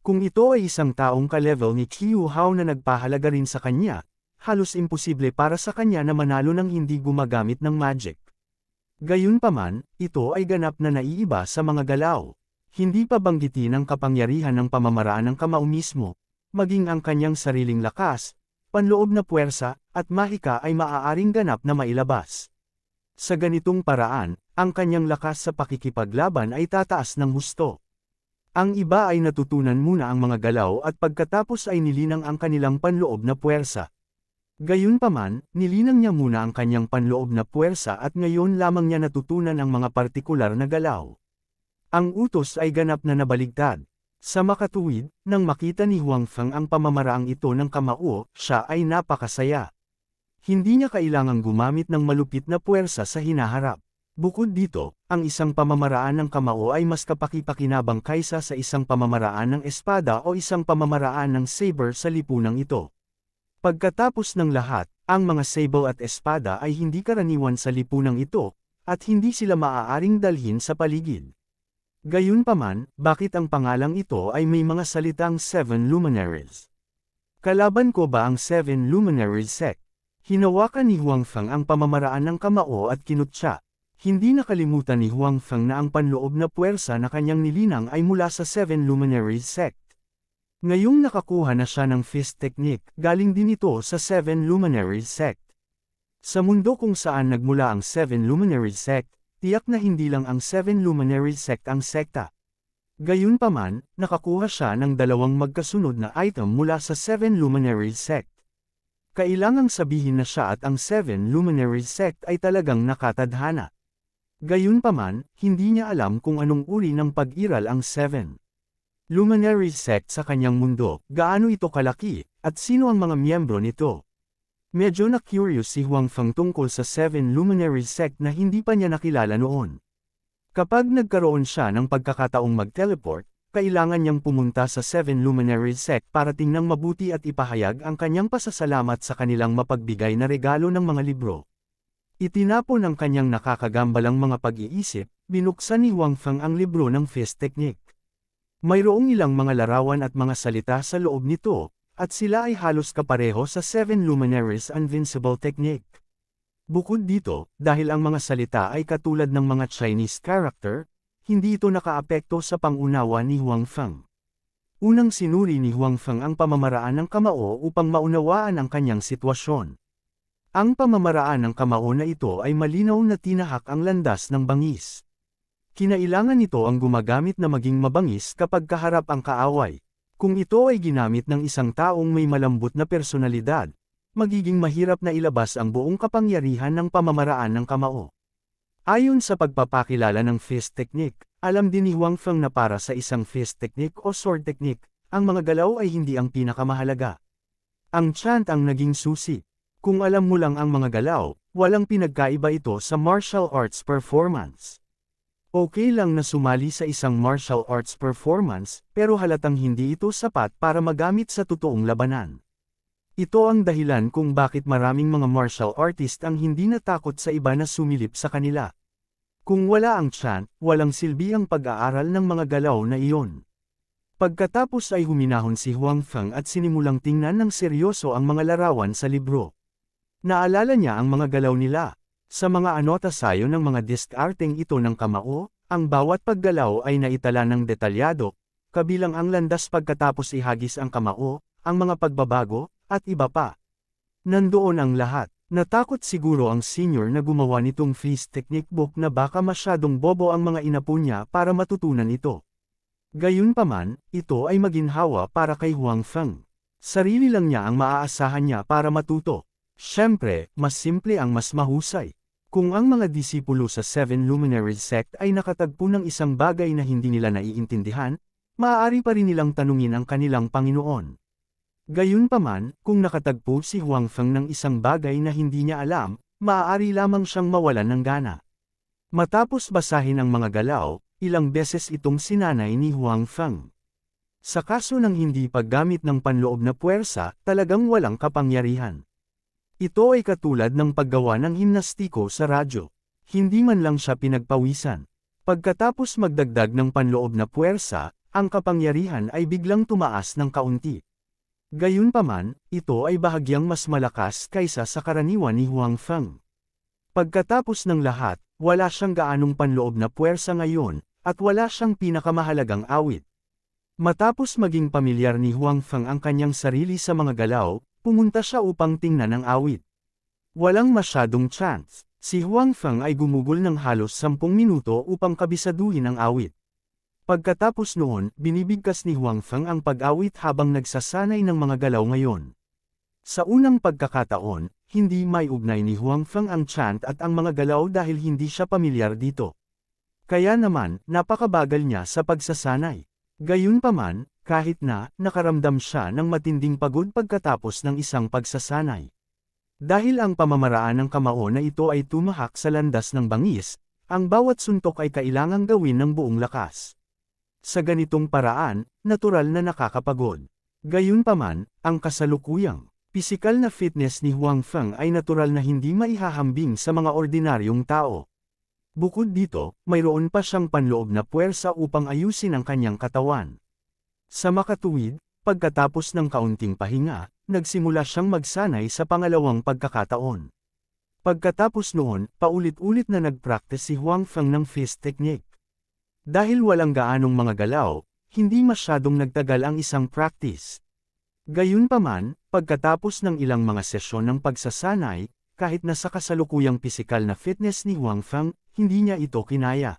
Speaker 1: Kung ito ay isang taong ka-level ni Qiu Hao na nagpahalaga rin sa kanya, halos imposible para sa kanya na manalo ng hindi gumagamit ng magic. Gayunpaman, ito ay ganap na naiiba sa mga galaw. Hindi pa banggitin ang kapangyarihan ng pamamaraan ng kamao mismo, maging ang kanyang sariling lakas, panloob na puwersa, at mahika ay maaaring ganap na mailabas. Sa ganitong paraan, ang kanyang lakas sa pakikipaglaban ay tataas ng husto. Ang iba ay natutunan muna ang mga galaw at pagkatapos ay nilinang ang kanilang panloob na puwersa. Gayunpaman, nilinang niya muna ang kanyang panloob na puwersa at ngayon lamang niya natutunan ang mga partikular na galaw. Ang utos ay ganap na nabaligtad. Sa makatuwid, nang makita ni Huang Feng ang pamamaraang ito ng kamao, siya ay napakasaya. Hindi niya kailangang gumamit ng malupit na puwersa sa hinaharap. Bukod dito, ang isang pamamaraan ng kamao ay mas kapaki-pakinabang kaysa sa isang pamamaraan ng espada o isang pamamaraan ng saber sa lipunang ito. Pagkatapos ng lahat, ang mga sable at espada ay hindi karaniwan sa lipunang ito, at hindi sila maaaring dalhin sa paligid. Gayunpaman, bakit ang pangalang ito ay may mga salitang 7 Luminaries? Kalaban ko ba ang 7 Luminaries Sect? Hinawakan ni Huang Feng ang pamamaraan ng kamao at kinutya. Hindi nakalimutan ni Huang Feng na ang panloob na puwersa na kanyang nilinang ay mula sa 7 Luminaries Sect. Ngayong nakakuha na siya ng fist technique, galing din ito sa 7 Luminaries Sect. Sa mundo kung saan nagmula ang 7 Luminaries Sect, tiyak na hindi lang ang 7 Luminaries Sect ang sekta. Gayunpaman, nakakuha siya ng dalawang magkasunod na item mula sa 7 Luminaries Sect. Kailangang sabihin na siya at ang 7 Luminaries Sect ay talagang nakatadhana. Gayunpaman, hindi niya alam kung anong uri ng pag-iral ang 7 Luminaries Sect sa kanyang mundo, gaano ito kalaki, at sino ang mga miyembro nito. Medyo na-curious si Huang Feng tungkol sa 7 Luminaries Sect na hindi pa niya nakilala noon. Kapag nagkaroon siya ng pagkakataong mag-teleport, kailangan niyang pumunta sa 7 Luminaries Sect para tingnan mabuti at ipahayag ang kanyang pasasalamat sa kanilang mapagbigay na regalo ng mga libro. Itinapon ang kanyang nakakagambalang mga pag-iisip, binuksan ni Huang Feng ang libro ng fist technique. Mayroong ilang mga larawan at mga salita sa loob nito, at sila ay halos kapareho sa Seven Luminaries Invincible Technique. Bukod dito, dahil ang mga salita ay katulad ng mga Chinese character, hindi ito nakaapekto sa pangunawa ni Huang Feng. Unang sinuri ni Huang Feng ang pamamaraan ng kamao upang maunawaan ang kanyang sitwasyon. Ang pamamaraan ng kamao na ito ay malinaw na tinahak ang landas ng bangis. Kinailangan nito ang gumagamit na maging mabangis kapag kaharap ang kaaway. Kung ito ay ginamit ng isang taong may malambot na personalidad, magiging mahirap na ilabas ang buong kapangyarihan ng pamamaraan ng kamao. Ayon sa pagpapakilala ng fist technique, alam din ni Huang Feng na para sa isang fist technique o sword technique, ang mga galaw ay hindi ang pinakamahalaga. Ang chant ang naging susi. Kung alam mo lang ang mga galaw, walang pinagkaiba ito sa martial arts performance. Okay lang na sumali sa isang martial arts performance, pero halatang hindi ito sapat para magamit sa totoong labanan. Ito ang dahilan kung bakit maraming mga martial artist ang hindi natakot sa iba na sumilip sa kanila. Kung wala ang chant, walang silbi ang pag-aaral ng mga galaw na iyon. Pagkatapos ay huminahon si Huang Feng at sinimulang tingnan ng seryoso ang mga larawan sa libro. Naalala niya ang mga galaw nila. Sa mga anotasyo ng mga diskarteng ito ng kamao, ang bawat paggalaw ay naitala ng detalyado, kabilang ang landas pagkatapos ihagis ang kamao, ang mga pagbabago, at iba pa. Nandoon ang lahat. Natakot siguro ang senior na gumawa nitong fist technique book na baka masyadong bobo ang mga inapo niya para matutunan ito. Gayunpaman, ito ay maginhawa para kay Huang Feng. Sarili lang niya ang maaasahan niya para matuto. Siyempre, mas simple ang mas mahusay. Kung ang mga disipulo sa Seven Luminaries Sect ay nakatagpo ng isang bagay na hindi nila naiintindihan, maaari pa rin nilang tanungin ang kanilang Panginoon. Gayunpaman, kung nakatagpo si Huang Feng ng isang bagay na hindi niya alam, maaari lamang siyang mawalan ng gana. Matapos basahin ang mga galaw, ilang beses itong sinanay ni Huang Feng. Sa kaso ng hindi paggamit ng panloob na puwersa, talagang walang kapangyarihan. Ito ay katulad ng paggawa ng himnastiko sa radyo. Hindi man lang siya pinagpawisan. Pagkatapos magdagdag ng panloob na puwersa, ang kapangyarihan ay biglang tumaas ng kaunti. Gayunpaman, ito ay bahagyang mas malakas kaysa sa karaniwan ni Huang Feng. Pagkatapos ng lahat, wala siyang gaanong panloob na puwersa ngayon, at wala siyang pinakamahalagang awit. Matapos maging pamilyar ni Huang Feng ang kanyang sarili sa mga galaw, pumunta siya upang tingnan ang awit. Walang masyadong chance. Si Huang Feng ay gumugol ng halos 10 minuto upang kabisaduhin ang awit. Pagkatapos noon, binibigkas ni Huang Feng ang pag-awit habang nagsasanay ng mga galaw ngayon. Sa unang pagkakataon, hindi may ugnay ni Huang Feng ang chant at ang mga galaw dahil hindi siya pamilyar dito. Kaya naman, napakabagal niya sa pagsasanay. Gayunpaman, kahit na, nakaramdam siya ng matinding pagod pagkatapos ng isang pagsasanay. Dahil ang pamamaraan ng kamao na ito ay tumahak sa landas ng bangis, ang bawat suntok ay kailangang gawin ng buong lakas. Sa ganitong paraan, natural na nakakapagod. Gayunpaman, ang kasalukuyang, pisikal na fitness ni Huang Feng ay natural na hindi maihahambing sa mga ordinaryong tao. Bukod dito, mayroon pa siyang panloob na puwersa upang ayusin ang kanyang katawan. Sa makatuwid, pagkatapos ng kaunting pahinga, nagsimula siyang magsanay sa pangalawang pagkakataon. Pagkatapos noon, paulit-ulit na nagpractice si Huang Feng ng fist technique. Dahil walang gaanong mga galaw, hindi masyadong nagtagal ang isang practice. Gayunpaman, pagkatapos ng ilang mga sesyon ng pagsasanay, kahit na sa kasalukuyang pisikal na fitness ni Huang Feng, hindi niya ito kinaya.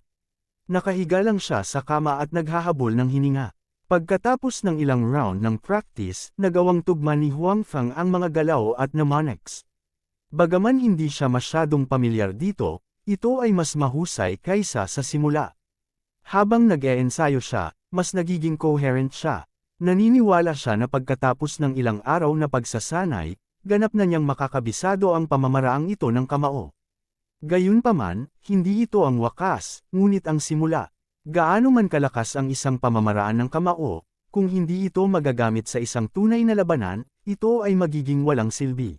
Speaker 1: Nakahiga lang siya sa kama at naghahabol ng hininga. Pagkatapos ng ilang round ng practice, nagawang tugma ni Huang Feng ang mga galaw at mnemonics. Bagaman hindi siya masyadong pamilyar dito, ito ay mas mahusay kaysa sa simula. Habang nag-e-ensayo siya, mas nagiging coherent siya. Naniniwala siya na pagkatapos ng ilang araw na pagsasanay, ganap na niyang makakabisado ang pamamaraang ito ng kamao. Gayunpaman, hindi ito ang wakas, ngunit ang simula. Gaano man kalakas ang isang pamamaraan ng kamao, kung hindi ito magagamit sa isang tunay na labanan, ito ay magiging walang silbi.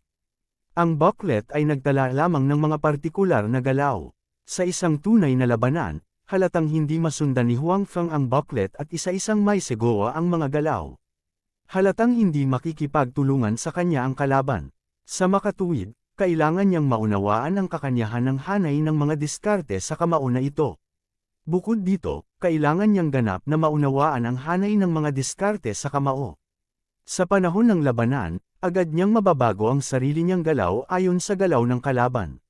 Speaker 1: Ang booklet ay nagtala lamang ng mga partikular na galaw. Sa isang tunay na labanan, halatang hindi masundan ni Huang Feng ang booklet at isa-isang may segowa ang mga galaw. Halatang hindi makikipagtulungan sa kanya ang kalaban. Sa makatuwid, kailangan niyang maunawaan ang kakanyahan ng hanay ng mga diskarte sa kamao na ito. Bukod dito, kailangan niyang ganap na maunawaan ang hanay ng mga diskarte sa kamao. Sa panahon ng labanan, agad niyang mababago ang sarili niyang galaw ayon sa galaw ng kalaban.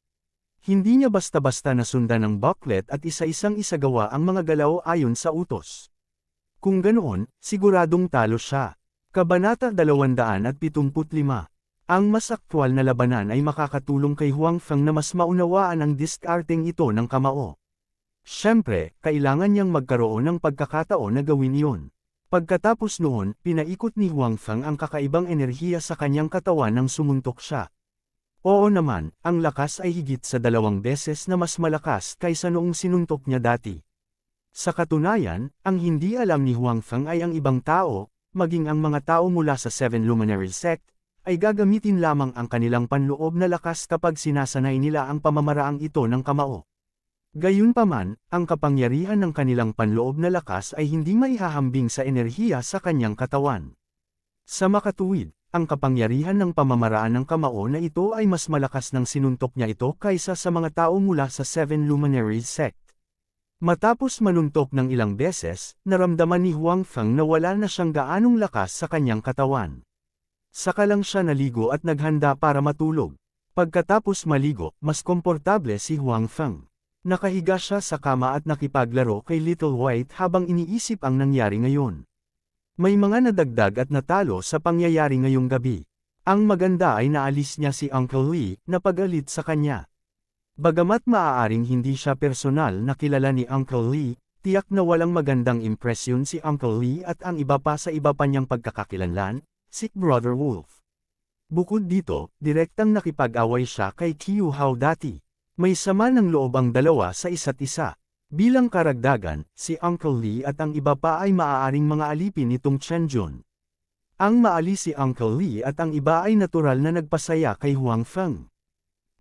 Speaker 1: Hindi niya basta-basta nasundan ng booklet at isa-isang isagawa ang mga galaw ayon sa utos. Kung ganoon, siguradong talo siya. Kabanata 275. Ang mas aktwal na labanan ay makakatulong kay Huang Feng na mas maunawaan ang diskarteng ito ng kamao. Siyempre, kailangan niyang magkaroon ng pagkakataon na gawin iyon. Pagkatapos noon, pinaikot ni Huang Feng ang kakaibang enerhiya sa kanyang katawan nang sumuntok siya. Oo naman, ang lakas ay higit sa 2 beses na mas malakas kaysa noong sinuntok niya dati. Sa katunayan, ang hindi alam ni Huang Feng ay ang ibang tao, maging ang mga tao mula sa Seven Luminary Sect, ay gagamitin lamang ang kanilang panloob na lakas kapag sinasanay nila ang pamamaraang ito ng kamao. Gayunpaman, ang kapangyarihan ng kanilang panloob na lakas ay hindi maihahambing sa enerhiya sa kanyang katawan. Sa makatuwid, ang kapangyarihan ng pamamaraan ng kamao na ito ay mas malakas nang sinuntok niya ito kaysa sa mga tao mula sa Seven Luminary Sect. Matapos manuntok ng ilang beses, naramdaman ni Huang Feng na wala na siyang gaanong lakas sa kanyang katawan. Saka lang siya naligo at naghanda para matulog. Pagkatapos maligo, mas komportable si Huang Feng. Nakahiga siya sa kama at nakipaglaro kay Little White habang iniisip ang nangyari ngayon. May mga nadagdag at natalo sa pangyayari ngayong gabi. Ang maganda ay naalis niya si Uncle Lee na pagalit sa kanya. Bagamat maaaring hindi siya personal na kilala ni Uncle Lee, tiyak na walang magandang impresyon si Uncle Lee at ang iba pa sa iba pa niyang pagkakakilanlan, si Brother Wolf. Bukod dito, direktang nakipag-away siya kay Qiu Hao dati. May sama ng loob ang dalawa sa isa't isa. Bilang karagdagan, si Uncle Lee at ang iba pa ay maaaring mga alipin nitong Chen Jun. Ang maalis si Uncle Lee at ang iba ay natural na nagpasaya kay Huang Feng.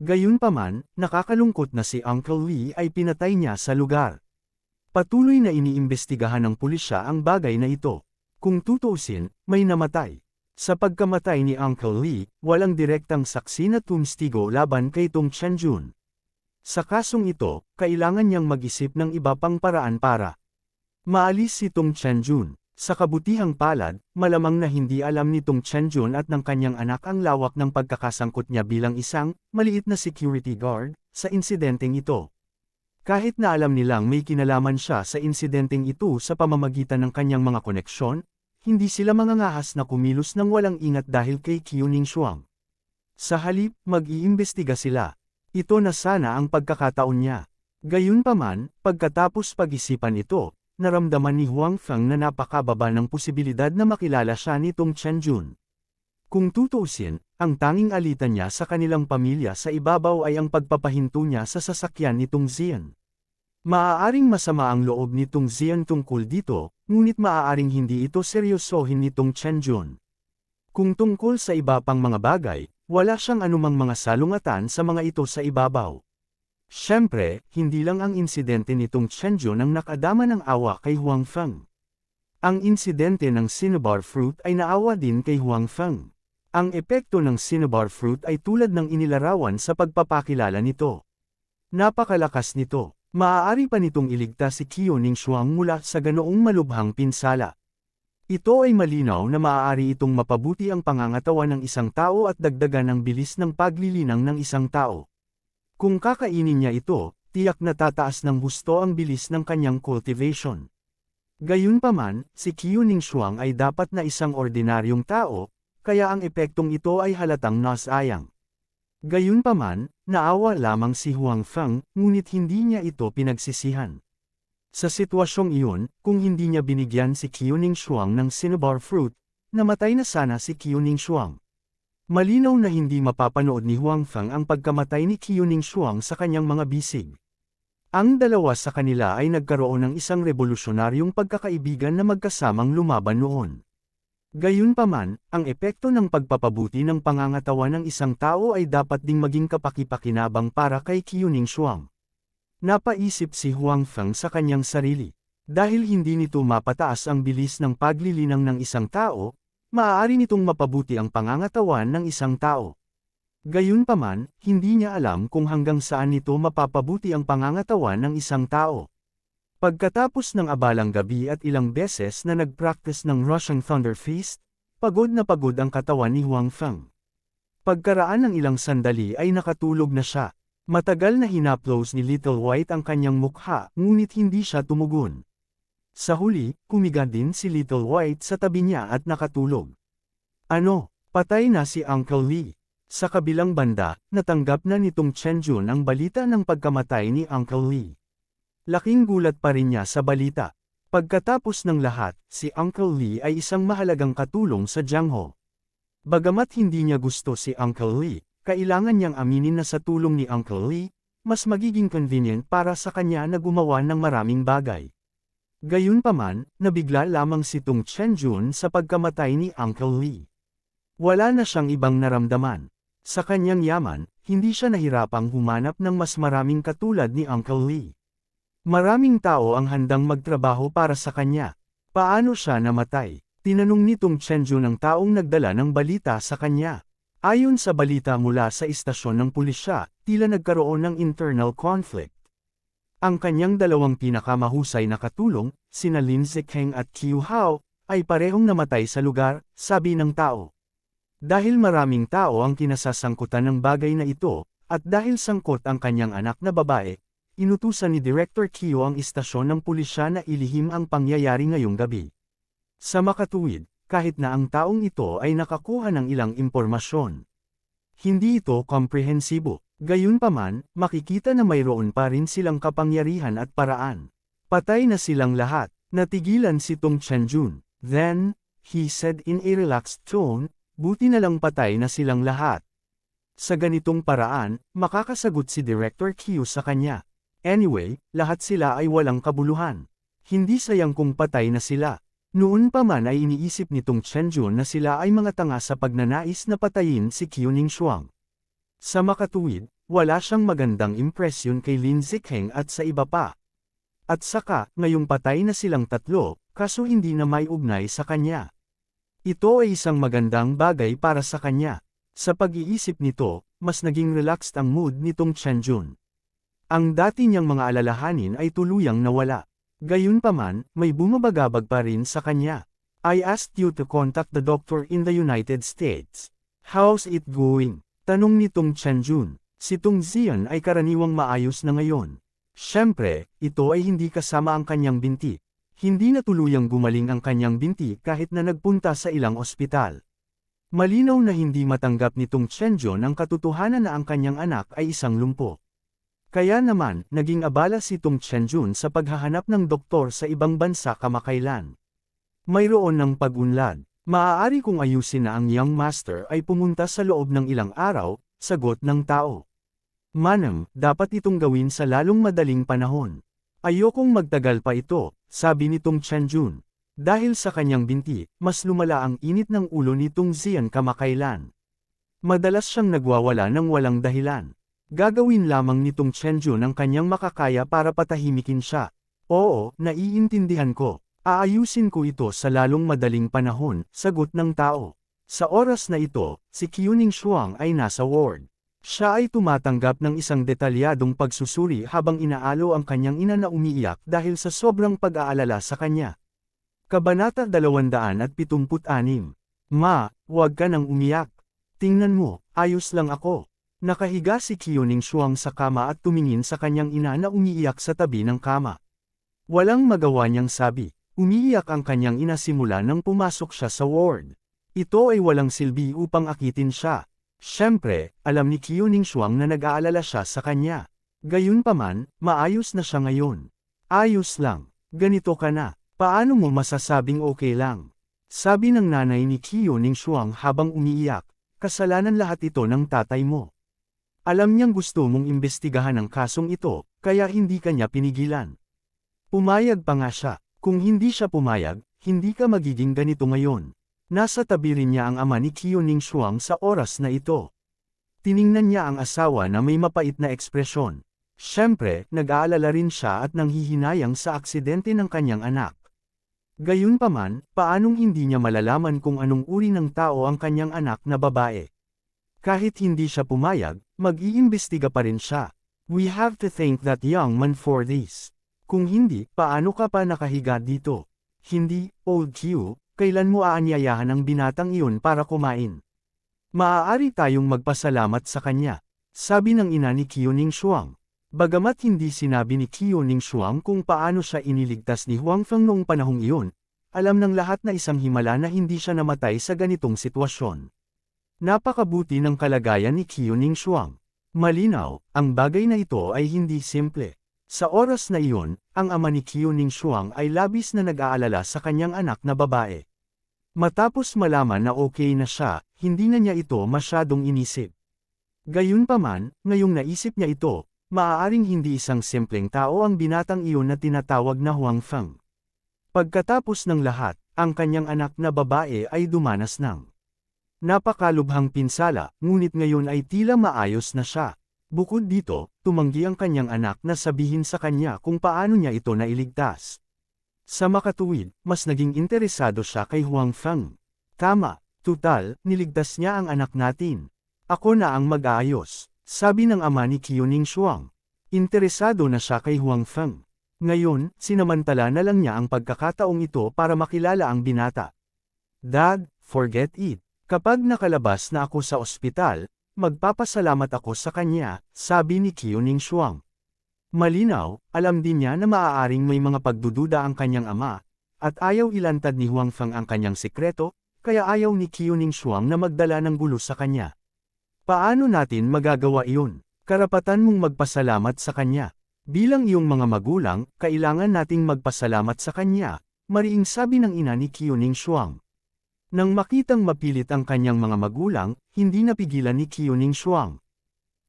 Speaker 1: Gayunpaman, nakakalungkot na si Uncle Lee ay pinatay niya sa lugar. Patuloy na iniimbestigahan ng pulisya ang bagay na ito. Kung tutuusin, may namatay. Sa pagkamatay ni Uncle Lee, walang direktang saksi na tumstigo laban kay Tong Chenjun. Sa kasong ito, kailangan niyang mag-isip ng iba pang paraan para maalis si Tong Chenjun. Sa kabutihang palad, malamang na hindi alam ni Tong Chenjun at ng kanyang anak ang lawak ng pagkakasangkot niya bilang isang maliit na security guard sa insidenteng ito. Kahit na alam nilang may kinalaman siya sa insidenteng ito sa pamamagitan ng kanyang mga koneksyon, hindi sila mangangahas na kumilos ng walang ingat dahil kay Qiu Ningshuang. Sa halip, mag-iimbestiga sila. Ito na sana ang pagkakataon niya. Gayunpaman, pagkatapos pag-isipan ito, naramdaman ni Huang Feng na napakababa ng posibilidad na makilala siya ni Tong Chenjun. Kung tutuusin, ang tanging alitan niya sa kanilang pamilya sa ibabaw ay ang pagpapahinto niya sa sasakyan ni Tong Zian. Maaaring masama ang loob ni Tong Zian tungkol dito, ngunit maaaring hindi ito seryosohin ni Tong Chenjun. Kung tungkol sa iba pang mga bagay, wala siyang anumang mga salungatan sa mga ito sa ibabaw. Siyempre, hindi lang ang insidente nitong Chenjun ang nakadama ng awa kay Huang Feng. Ang insidente ng cinnabar fruit ay naawa din kay Huang Feng. Ang epekto ng cinnabar fruit ay tulad ng inilarawan sa pagpapakilala nito. Napakalakas nito. Maaari pa nitong iligtas si Qiu Ningshuang mula sa ganoong malubhang pinsala. Ito ay malinaw na maaari itong mapabuti ang pangangatawan ng isang tao at dagdagan ang bilis ng paglilinang ng isang tao. Kung kakainin niya ito, tiyak na tataas ng husto ang bilis ng kanyang cultivation. Gayunpaman, si Qiu Ningshuang ay dapat na isang ordinaryong tao, kaya ang epektong ito ay halatang nasayang. Gayunpaman, naawa lamang si Huang Feng, ngunit hindi niya ito pinagsisihan. Sa sitwasyong iyon, kung hindi niya binigyan si Qiu Ningshuang ng cinnabar fruit, namatay na sana si Qiu Ningshuang. Malinaw na hindi mapapanood ni Huang Feng ang pagkamatay ni Qiu Ningshuang sa kanyang mga bisig. Ang dalawa sa kanila ay nagkaroon ng isang revolusyonaryong pagkakaibigan na magkasamang lumaban noon. Gayunpaman, ang epekto ng pagpapabuti ng pangangatawan ng isang tao ay dapat ding maging kapakipakinabang para kay Qiu Ningshuang. Napaisip si Huang Feng sa kanyang sarili. Dahil hindi nito mapataas ang bilis ng paglilinang ng isang tao, maaari nitong mapabuti ang pangangatawan ng isang tao. Gayunpaman, hindi niya alam kung hanggang saan nito mapapabuti ang pangangatawan ng isang tao. Pagkatapos ng abalang gabi at ilang beses na nag-practice ng Russian Thunder Fist, pagod na pagod ang katawan ni Huang Feng. Pagkaraan ng ilang sandali ay nakatulog na siya. Matagal na hinaplos ni Little White ang kanyang mukha, ngunit hindi siya tumugon. Sa huli, humiga din si Little White sa tabi niya at nakatulog. Ano, patay na si Uncle Lee. Sa kabilang banda, natanggap na nitong Chen Jun ang balita ng pagkamatay ni Uncle Lee. Laking gulat pa rin niya sa balita. Pagkatapos ng lahat, si Uncle Lee ay isang mahalagang katulong sa Jiangho. Bagamat hindi niya gusto si Uncle Lee, kailangan niyang aminin na sa tulong ni Uncle Lee, mas magiging convenient para sa kanya na gumawa ng maraming bagay. Gayunpaman, nabigla lamang si Tung Chen Jun sa pagkamatay ni Uncle Lee. Wala na siyang ibang naramdaman. Sa kanyang yaman, hindi siya nahirapang humanap ng mas maraming katulad ni Uncle Lee. Maraming tao ang handang magtrabaho para sa kanya. Paano siya namatay? Tinanong nitong Chen Jun ang taong nagdala ng balita sa kanya. Ayon sa balita mula sa istasyon ng pulisya, tila nagkaroon ng internal conflict. Ang kanyang dalawang pinakamahusay na katulong, sina Lin Zikeng at Qiu Hao, ay parehong namatay sa lugar, sabi ng tao. Dahil maraming tao ang kinasasangkutan ng bagay na ito, at dahil sangkot ang kanyang anak na babae, inutusan ni Director Qiu ang istasyon ng pulisya na ilihim ang pangyayari ngayong gabi. Sa makatuwid, kahit na ang taong ito ay nakakuha ng ilang impormasyon, hindi ito komprehensibo. Gayunpaman, makikita na mayroon pa rin silang kapangyarihan at paraan. Patay na silang lahat. Natigilan si Tung Chen Jun. Then, he said in a relaxed tone, buti na lang patay na silang lahat. Sa ganitong paraan, makakasagot si Director Qiu sa kanya. Anyway, lahat sila ay walang kabuluhan. Hindi sayang kung patay na sila. Noon pa man ay iniisip ni Tung Chen Jun na sila ay mga tanga sa pagnanais na patayin si Qiu Ningshuang. Sa makatuwid, wala siyang magandang impresyon kay Lin Zikeng at sa iba pa. At saka, ngayong patay na silang tatlo, kaso hindi na may ugnay sa kanya. Ito ay isang magandang bagay para sa kanya. Sa pag-iisip nito, mas naging relaxed ang mood nitong Chen Jun. Ang dati niyang mga alalahanin ay tuluyang nawala. Gayunpaman, may bumabagabag pa rin sa kanya. I asked you to contact the doctor in the United States. How's it going? Tanong nitong Chen Jun. Si Tung Zian ay karaniwang maayos na ngayon. Siyempre, ito ay hindi kasama ang kanyang binti. Hindi na tuluyang gumaling ang kanyang binti kahit na nagpunta sa ilang ospital. Malinaw na hindi matanggap nitong Chen Jun ang katotohanan na ang kanyang anak ay isang lumpo. Kaya naman, naging abala si Tung Chen Jun sa paghahanap ng doktor sa ibang bansa kamakailan. Mayroon ng pag-unlad. Maaari kong ayusin na ang young master ay pumunta sa loob ng ilang araw, sagot ng tao. Manang, dapat itong gawin sa lalong madaling panahon. Ayokong magtagal pa ito, sabi nitong Chen Jun. Dahil sa kanyang binti, mas lumala ang init ng ulo nitong Zian kamakailan. Madalas siyang nagwawala ng walang dahilan. Gagawin lamang nitong Chen Jun ang kanyang makakaya para patahimikin siya. Oo, naiintindihan ko. Aayusin ko ito sa lalong madaling panahon, sagot ng tao. Sa oras na ito, si Qiu Ningshuang ay nasa ward. Siya ay tumatanggap ng isang detalyadong pagsusuri habang inaalo ang kanyang ina na umiiyak dahil sa sobrang pag-aalala sa kanya. Kabanata 276. Ma, huwag ka nang umiyak. Tingnan mo, ayos lang ako. Nakahiga si Qiu Ningshuang sa kama at tumingin sa kanyang ina na umiiyak sa tabi ng kama. Walang magawa niyang sabi. Umiiyak ang kanyang ina simula nang pumasok siya sa ward. Ito ay walang silbi upang akitin siya. Siyempre, alam ni Qiu Ningshuang na nag-aalala siya sa kanya. Gayunpaman, maayos na siya ngayon. Ayos lang. Ganito ka na. Paano mo masasabing okay lang? Sabi ng nanay ni Qiu Ningshuang habang umiiyak, kasalanan lahat ito ng tatay mo. Alam niyang gusto mong imbestigahan ang kasong ito, kaya hindi kanya pinigilan. Pumayag pa nga siya. Kung hindi siya pumayag, hindi ka magiging ganito ngayon. Nasa tabi rin niya ang ama ni Qiu Ningshuang sa oras na ito. Tiningnan niya ang asawa na may mapait na ekspresyon. Siyempre, nag-aalala rin siya at nanghihinayang sa aksidente ng kanyang anak. Gayunpaman, paanong hindi niya malalaman kung anong uri ng tao ang kanyang anak na babae? Kahit hindi siya pumayag, mag-iimbestiga pa rin siya. We have to thank that young man for this. Kung hindi, paano ka pa nakahiga dito? Hindi, Old Q, kailan mo aanyayahan ang binatang iyon para kumain? Maaari tayong magpasalamat sa kanya, sabi ng ina ni Qiuning Shuang. Bagamat hindi sinabi ni Qiuning Shuang kung paano siya iniligtas ni Huang Feng noong panahong iyon, alam ng lahat na isang himala na hindi siya namatay sa ganitong sitwasyon. Napakabuti ng kalagayan ni Qiuning Shuang. Malinaw, ang bagay na ito ay hindi simple. Sa oras na iyon, ang ama ni Qiuning Shuang ay labis na nag-aalala sa kanyang anak na babae. Matapos malaman na okay na siya, hindi na niya ito masyadong inisip. Gayunpaman, ngayong naisip niya ito, maaaring hindi isang simpleng tao ang binatang iyon na tinatawag na Huang Feng. Pagkatapos ng lahat, ang kanyang anak na babae ay dumanas ng napakalubhang pinsala, ngunit ngayon ay tila maayos na siya. Bukod dito, tumanggi ang kanyang anak na sabihin sa kanya kung paano niya ito nailigtas. Sa makatuwid, mas naging interesado siya kay Huang Feng. Tama, tutal, niligtas niya ang anak natin. Ako na ang mag-aayos, sabi ng ama ni Qiuning Shuang. Interesado na siya kay Huang Feng. Ngayon, sinamantala na lang niya ang pagkakataong ito para makilala ang binata. Dad, forget it. Kapag nakalabas na ako sa ospital, magpapasalamat ako sa kanya, sabi ni Qiuning Shuang. Malinaw, alam din niya na maaaring may mga pagdududa ang kanyang ama, at ayaw ilantad ni Huang Feng ang kanyang sikreto, kaya ayaw ni Qiuning Shuang na magdala ng gulo sa kanya. Paano natin magagawa iyon? Karapatan mong magpasalamat sa kanya. Bilang iyong mga magulang, kailangan nating magpasalamat sa kanya, mariing sabi ng ina ni Qiuning Shuang. Nang makitang mapilit ang kanyang mga magulang, hindi napigilan ni Qiuning Shuang.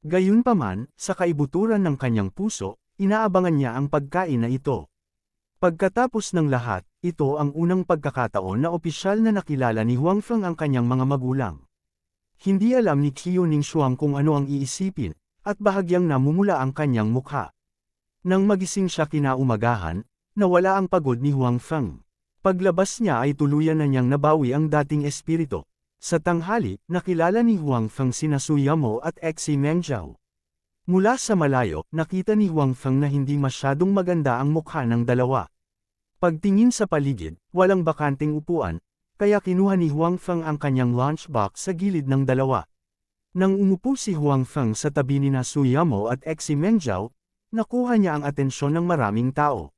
Speaker 1: Gayunpaman, sa kaibuturan ng kanyang puso, inaabangan niya ang pagkain na ito. Pagkatapos ng lahat, ito ang unang pagkakataon na opisyal na nakilala ni Huang Feng ang kanyang mga magulang. Hindi alam ni Qiuning Shuang kung ano ang iisipin, at bahagyang namumula ang kanyang mukha. Nang magising siya kinaumagahan, nawala ang pagod ni Huang Feng. Paglabas niya ay tuluyan na niyang nabawi ang dating espiritu. Sa tanghali, nakilala ni Huang Feng sina Su Yamo at Xi Mengzhao. Mula sa malayo, nakita ni Huang Feng na hindi masyadong maganda ang mukha ng dalawa. Pagtingin sa paligid, walang bakanting upuan, kaya kinuha ni Huang Feng ang kanyang lunchbox sa gilid ng dalawa. Nang umupo si Huang Feng sa tabi ni Su Yamo at Xi Mengzhao, nakuha niya ang atensyon ng maraming tao.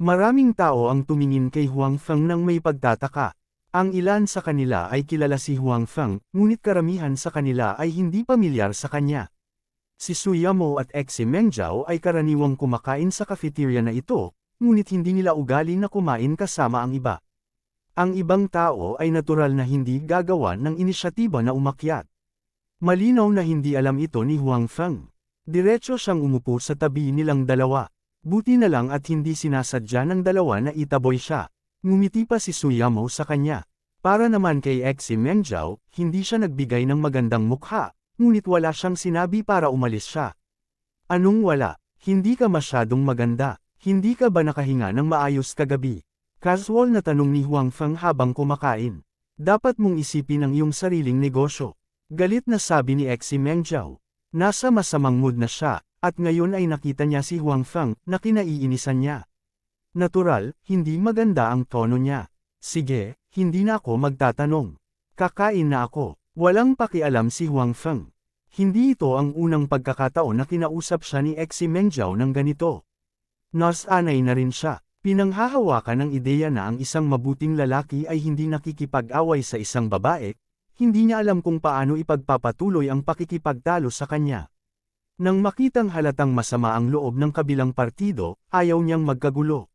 Speaker 1: Maraming tao ang tumingin kay Huang Feng nang may pagtataka. Ang ilan sa kanila ay kilala si Huang Feng, ngunit karamihan sa kanila ay hindi pamilyar sa kanya. Si Su Yamo at Xi Mengzhao ay karaniwang kumakain sa cafeteria na ito, ngunit hindi nila ugali na kumain kasama ang iba. Ang ibang tao ay natural na hindi gagawa ng inisyatiba na umakyat. Malinaw na hindi alam ito ni Huang Feng. Diretso siyang umupo sa tabi nilang dalawa. Buti na lang at hindi sinasadya ng dalawa na itaboy siya. Ngumiti pa si Su Yamo sa kanya. Para naman kay Xi Mengzhao, hindi siya nagbigay ng magandang mukha, ngunit wala siyang sinabi para umalis siya. Anong wala? Hindi ka masyadong maganda. Hindi ka ba nakahinga ng maayos kagabi? Casual na tanong ni Huang Feng habang kumakain. Dapat mong isipin ang iyong sariling negosyo. Galit na sabi ni Xi Mengzhao. Nasa masamang mood na siya, at ngayon ay nakita niya si Huang Feng na kinaiinisan niya. Natural, hindi maganda ang tono niya. Sige, hindi na ako magtatanong. Kakain na ako. Walang pakialam si Huang Feng. Hindi ito ang unang pagkakataon na kinausap siya ni Xi Mengzhao ng ganito. Nasanay na rin siya. Pinanghahawakan ng ideya na ang isang mabuting lalaki ay hindi nakikipag-away sa isang babae, hindi niya alam kung paano ipagpapatuloy ang pakikipagtalo sa kanya. Nang makitang halatang masama ang loob ng kabilang partido, ayaw niyang magkagulo.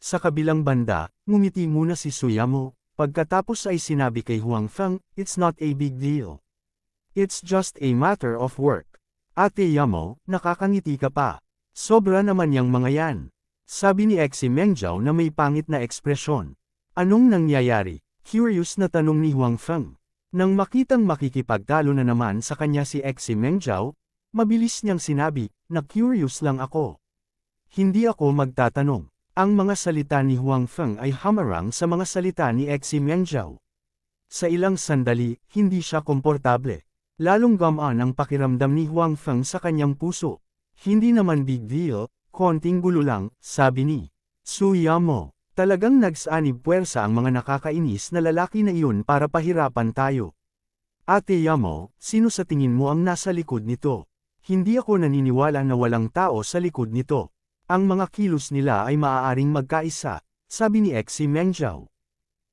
Speaker 1: Sa kabilang banda, ngumiti muna si Su Yamo, pagkatapos ay sinabi kay Huang Feng, "It's not a big deal. It's just a matter of work." Ate Yamo, nakakangiti ka pa. Sobra naman yang mga yan. Sabi ni Xi Mengzhao na may pangit na ekspresyon. Anong nangyayari? Curious na tanong ni Huang Feng. Nang makitang makikipagtalo na naman sa kanya si Xi Mengzhao, mabilis niyang sinabi, na curious lang ako. Hindi ako magtatanong. Ang mga salita ni Huang Feng ay hamarang sa mga salita ni Xi Mengzhao. Sa ilang sandali, hindi siya komportable. Lalong gamaan ang pakiramdam ni Huang Feng sa kanyang puso. Hindi naman big deal, konting gulo lang, sabi ni Su Yamo. Talagang nagsanib puwersa ang mga nakakainis na lalaki na iyon para pahirapan tayo. Ate Yamo, sino sa tingin mo ang nasa likod nito? Hindi ako naniniwala na walang tao sa likod nito. Ang mga kilos nila ay maaaring magkaisa, sabi ni Xi Mengzhao.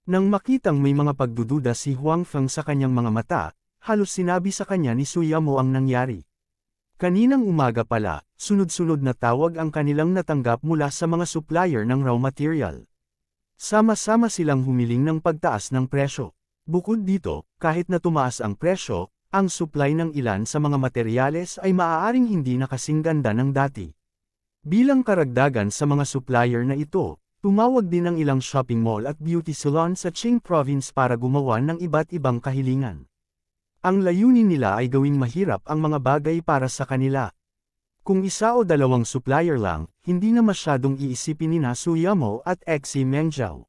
Speaker 1: Nang makitang may mga pagdududa si Huang Feng sa kanyang mga mata, halos sinabi sa kanya ni Su Yamo ang nangyari. Kaninang umaga pala, sunod-sunod na tawag ang kanilang natanggap mula sa mga supplier ng raw material. Sama-sama silang humiling ng pagtaas ng presyo. Bukod dito, kahit na tumaas ang presyo, ang supply ng ilan sa mga materyales ay maaaring hindi na kasing ganda ng dati. Bilang karagdagan sa mga supplier na ito, tumawag din ang ilang shopping mall at beauty salon sa Qing Province para gumawa ng iba't ibang kahilingan. Ang layunin nila ay gawing mahirap ang mga bagay para sa kanila. Kung isa o dalawang supplier lang, hindi na masyadong iisipin ni Su Yamo at Xi Mengzhao.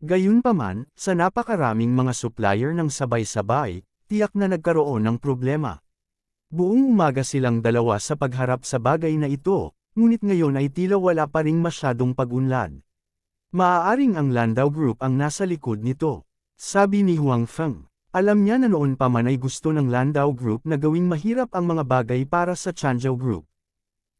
Speaker 1: Gayunpaman, sa napakaraming mga supplier ng sabay-sabay, tiyak na nagkaroon ng problema. Buong umaga silang dalawa sa pagharap sa bagay na ito, ngunit ngayon ay tila wala pa ring masyadong pag-unlad. Maaaring ang Landau Group ang nasa likod nito, sabi ni Huang Feng. Alam niya na noon pa man ay gusto ng Landau Group na gawing mahirap ang mga bagay para sa Changzhou Group.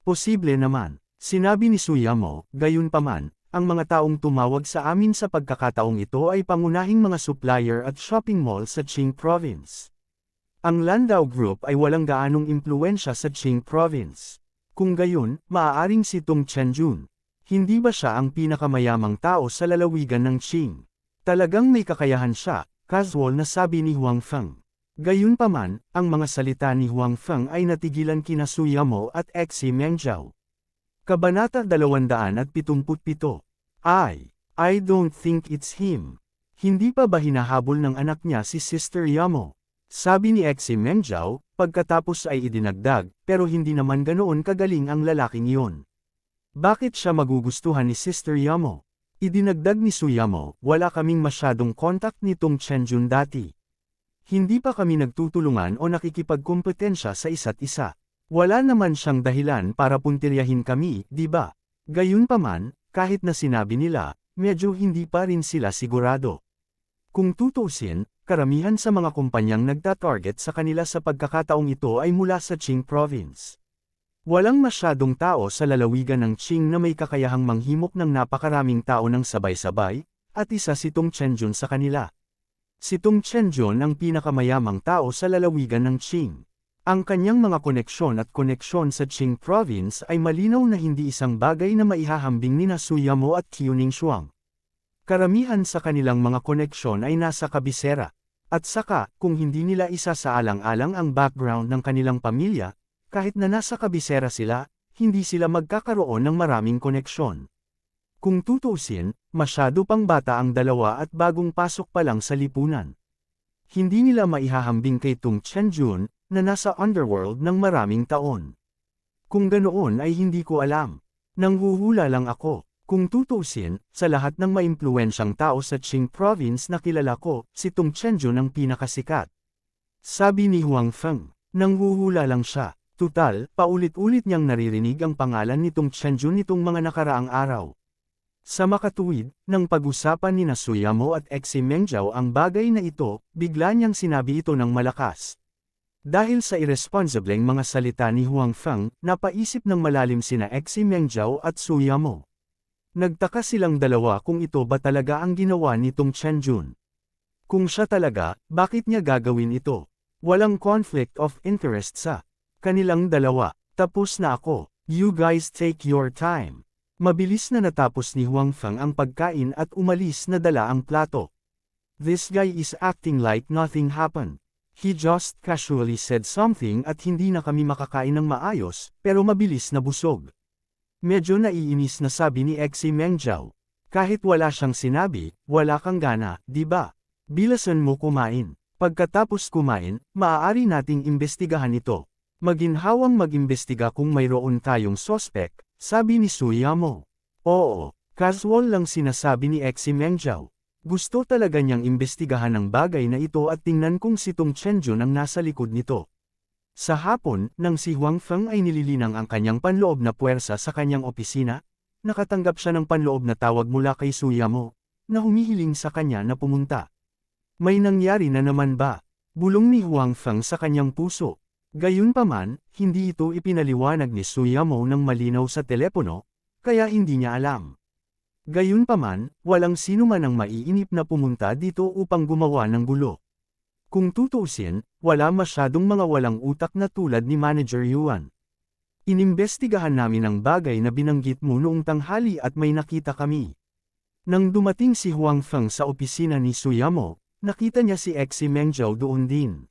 Speaker 1: Posible naman, sinabi ni Su Yamo, gayunpaman, ang mga taong tumawag sa amin sa pagkakataong ito ay pangunahing mga supplier at shopping mall sa Qing Province. Ang Landau Group ay walang gaanong impluwensya sa Qing Province. Kung gayon, maaaring si Tung Chenjun. Hindi ba siya ang pinakamayamang tao sa lalawigan ng Qing? Talagang may kakayahan siya, casual na sabi ni Huang Feng. Gayunpaman, ang mga salita ni Huang Feng ay natigilan kina Su Yamo at Xi Mengzhao. Kabanata 277. I don't think it's him. Hindi pa ba hinahabol ng anak niya si Sister Yamo? Sabi ni Xi Mengzhao, pagkatapos ay idinagdag, pero hindi naman ganoon kagaling ang lalaking iyon. Bakit siya magugustuhan ni Sister Yamo? Idinagdag ni Su Yamo, wala kaming masyadong kontak ni Tung Chenjun dati. Hindi pa kami nagtutulungan o nakikipagkompetensya sa isa't isa. Wala naman siyang dahilan para puntiryahin kami, di ba? Gayunpaman, kahit na sinabi nila, medyo hindi pa rin sila sigurado. Kung tutuusin, karamihan sa mga kumpanyang nagtatarget sa kanila sa pagkakataong ito ay mula sa Qing Province. Walang masyadong tao sa lalawigan ng Qing na may kakayahang manghimok ng napakaraming tao ng sabay-sabay, at isa si Tung Chenjun sa kanila. Si Tung Chenjun ang pinakamayamang tao sa lalawigan ng Qing. Ang kanyang mga koneksyon at koneksyon sa Qing Province ay malinaw na hindi isang bagay na maihahambing ni Su Yamo at Qiu Ningshuang. Karamihan sa kanilang mga koneksyon ay nasa kabisera. At saka, kung hindi nila isa sa alang-alang ang background ng kanilang pamilya, kahit na nasa kabisera sila, hindi sila magkakaroon ng maraming koneksyon. Kung tutuusin, masyado pang bata ang dalawa at bagong pasok pa lang sa lipunan. Hindi nila maihahambing kay Tung Chenjun, na nasa underworld ng maraming taon. Kung ganoon ay hindi ko alam. Nanghuhula lang ako. Kung tutuusin, sa lahat ng maimpluwensyang tao sa Qing Province na kilala ko, si Tung Chenjun ang pinakasikat. Sabi ni Huang Feng, nanghuhula lang siya. Tutal, paulit-ulit niyang naririnig ang pangalan ni Tung Chenjun nitong mga nakaraang araw. Sa makatuwid, nang pag-usapan ni Su Yamo at Xi Mengzhao ang bagay na ito, bigla niyang sinabi ito ng malakas. Dahil sa irresponsibleng mga salita ni Huang Feng, napaisip ng malalim sina Xi Mengzhao at Su Yamo. Nagtaka silang dalawa kung ito ba talaga ang ginawa ni Tung Chenjun. Kung siya talaga, bakit niya gagawin ito? Walang conflict of interest sa kanilang dalawa. Tapos na ako. You guys take your time. Mabilis na natapos ni Huang Feng ang pagkain at umalis na dala ang plato. This guy is acting like nothing happened. He just casually said something at hindi na kami makakain ng maayos, pero mabilis na busog. Medyo naiinis na sabi ni Xi Mengzhao. Kahit wala siyang sinabi, wala kang gana, di ba? Bilasan mo kumain. Pagkatapos kumain, maaari nating imbestigahan ito. Maginhawang mag-imbestiga kung mayroon tayong sospek, sabi ni Su Yamo. Oo, Casual lang sinasabi ni Exi Mengjiao. Gusto talaga niyang imbestigahan ang bagay na ito at tingnan kung si Tong Chenjun ang nasa likod nito. Sa hapon, nang si Huang Feng ay nililinang ang kanyang panloob na puwersa sa kanyang opisina, nakatanggap siya ng panloob na tawag mula kay Suyamo, na humihiling sa kanya na pumunta. May nangyari na naman ba? Bulong ni Huang Feng sa kanyang puso. Gayunpaman, hindi ito ipinaliwanag ni Suyamo ng malinaw sa telepono, kaya hindi niya alam. Gayunpaman, walang sino man ang maiinip na pumunta dito upang gumawa ng gulo. Kung tutuusin, wala masyadong mga walang utak na tulad ni Manager Yuan. Inimbestigahan namin ang bagay na binanggit mo noong tanghali at may nakita kami. Nang dumating si Huang Feng sa opisina ni Suyamo, nakita niya si Exi Mengjiao doon din.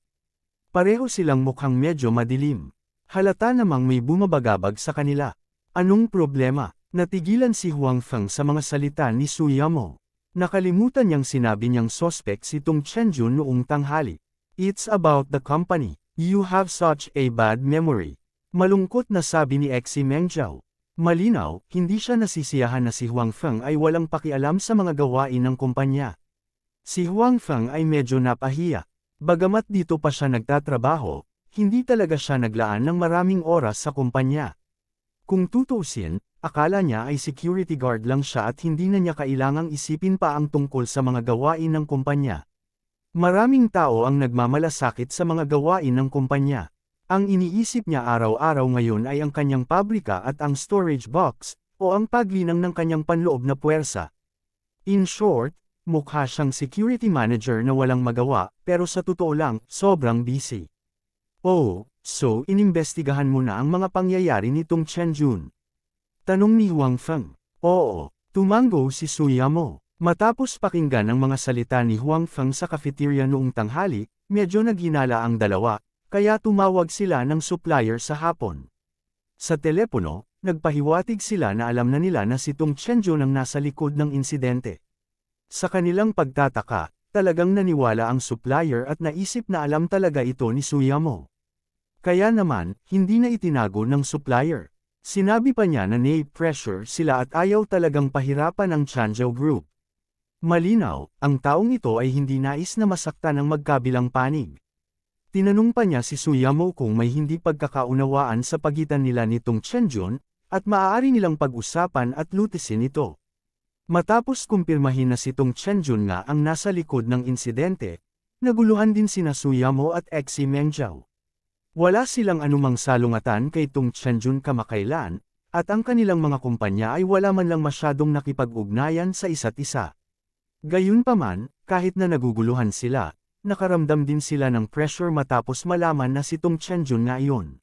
Speaker 1: Pareho silang mukhang medyo madilim. Halata namang may bumabagabag sa kanila. Anong problema? Natigilan si Huang Feng sa mga salita ni Suyamo. Nakalimutan niyang sinabi niyang suspect si Tong Chenjun noong tanghali. It's about the company. You have such a bad memory. Malungkot na sabi ni Exi Mengjiao. Malinaw, hindi siya nasisiyahan na si Huang Feng ay walang pakialam sa mga gawain ng kumpanya. Si Huang Feng ay medyo napahiya. Bagamat dito pa siya nagtatrabaho, hindi talaga siya naglaan ng maraming oras sa kumpanya. Kung tutuusin, akala niya ay security guard lang siya at hindi na niya kailangang isipin pa ang tungkol sa mga gawain ng kumpanya. Maraming tao ang nagmamalasakit sa mga gawain ng kumpanya. Ang iniisip niya araw-araw ngayon ay ang kanyang pabrika at ang storage box, o ang paglinang ng kanyang panloob na puwersa. In short, mukha siyang security manager na walang magawa, pero sa totoo lang, sobrang busy. Oh, so inimbestigahan mo na ang mga pangyayari ni Tong Chenjun? Tanong ni Huang Feng. Oo, tumango si Suyamo. Matapos pakinggan ang mga salita ni Huang Feng sa cafeteria noong tanghali, medyo naghinala ang dalawa, kaya tumawag sila ng supplier sa hapon. Sa telepono, nagpahiwatig sila na alam na nila na si Tong Chenjun ang nasa likod ng insidente. Sa kanilang pagtataka, talagang naniwala ang supplier at naisip na alam talaga ito ni Suyamo. Kaya naman, hindi na itinago ng supplier. Sinabi pa niya na pressure sila at ayaw talagang pahirapan ang Changzhou Group. Malinaw, ang taong ito ay hindi nais na masaktan ang magkabilang panig. Tinanong pa niya si Suyamo kung may hindi pagkakaunawaan sa pagitan nila ni Tong Chenjun, at maaari nilang pag-usapan at lutisin ito. Matapos kumpirmahin na si Tong Chenjun nga ang nasa likod ng insidente, naguluhan din sina Suyamo at Exi Mengjiao. Wala silang anumang salungatan kay Tong Chenjun kamakailan, at ang kanilang mga kumpanya ay wala man lang masyadong nakipag-ugnayan sa isa't isa. Gayunpaman, kahit na naguguluhan sila, nakaramdam din sila ng pressure matapos malaman na si Tong Chenjun nga iyon.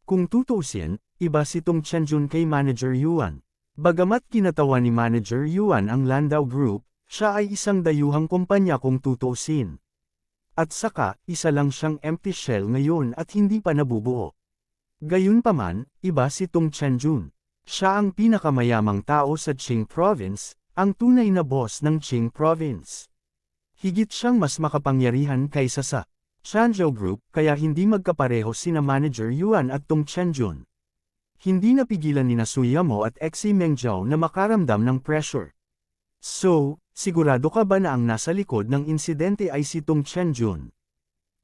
Speaker 1: Kung tutuusin, iba si Tong Chenjun kay Manager Yuan. Bagamat kinatawa ni Manager Yuan ang Landau Group, siya ay isang dayuhang kumpanya kung tutuusin. At saka, isa lang siyang empty shell ngayon at hindi pa nabubuo. Gayunpaman, iba si Tong Chenjun. Siya ang pinakamayamang tao sa Qing Province, ang tunay na boss ng Qing Province. Higit siyang mas makapangyarihan kaysa sa Changzhou Group, kaya hindi magkapareho sina Manager Yuan at Tong Chenjun. Hindi napigilan ni Suyamo at Exi Mengjiao na makaramdam ng pressure. So, sigurado ka ba na ang nasa likod ng insidente ay si Tong Chenjun?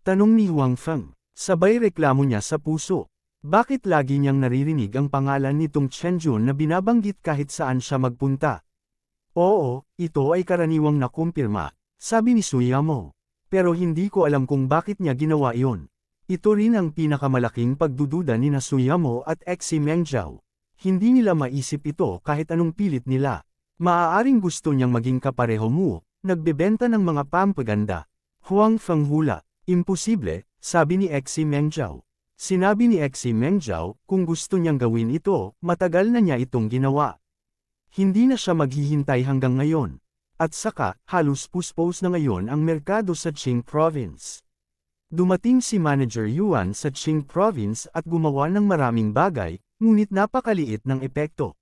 Speaker 1: Tanong ni Huang Feng. Sabay reklamo niya sa puso. Bakit lagi niyang naririnig ang pangalan ni Tong Chenjun na binabanggit kahit saan siya magpunta? Oo, ito ay karaniwang nakumpirma, sabi ni Suyamo. Pero hindi ko alam kung bakit niya ginawa iyon. Ito rin ang pinakamalaking pagdududa ni Suyamo at Exi Mengjiao. Hindi nila maisip ito kahit anong pilit nila. Maaaring gusto niyang maging kapareho mo, nagbebenta ng mga pampaganda. Huang Feng hula. Imposible, sabi ni Exi Mengjiao. Sinabi ni Exi Mengjiao, kung gusto niyang gawin ito, matagal na niya itong ginawa. Hindi na siya maghihintay hanggang ngayon. At saka, halos puspos na ngayon ang merkado sa Qing Province. Dumating si Manager Yuan sa Qing Province at gumawa ng maraming bagay, ngunit napakaliit ng epekto.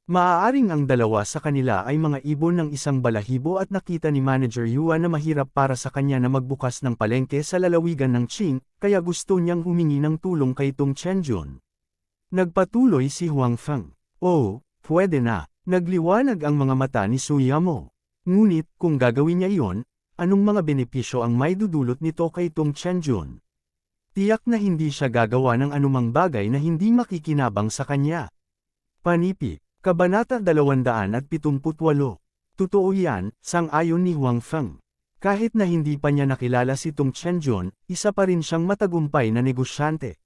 Speaker 1: Maaaring ang dalawa sa kanila ay mga ibon ng isang balahibo at nakita ni Manager Yuan na mahirap para sa kanya na magbukas ng palengke sa lalawigan ng Qing, kaya gusto niyang humingi ng tulong kay Tong Chenjun. Nagpatuloy si Huang Feng. Oh, pwede na. Nagliwanag ang mga mata ni Suyamo. Ngunit, kung gagawin niya iyon, anong mga benepisyo ang may dudulot nito kay Tong Chenjun? Tiyak na hindi siya gagawa ng anumang bagay na hindi makikinabang sa kanya. Panipi, Kabanata 278. Totoo yan, sang-ayon ni Huang Feng. Kahit na hindi pa niya nakilala si Tong Chenjun, isa pa rin siyang matagumpay na negosyante.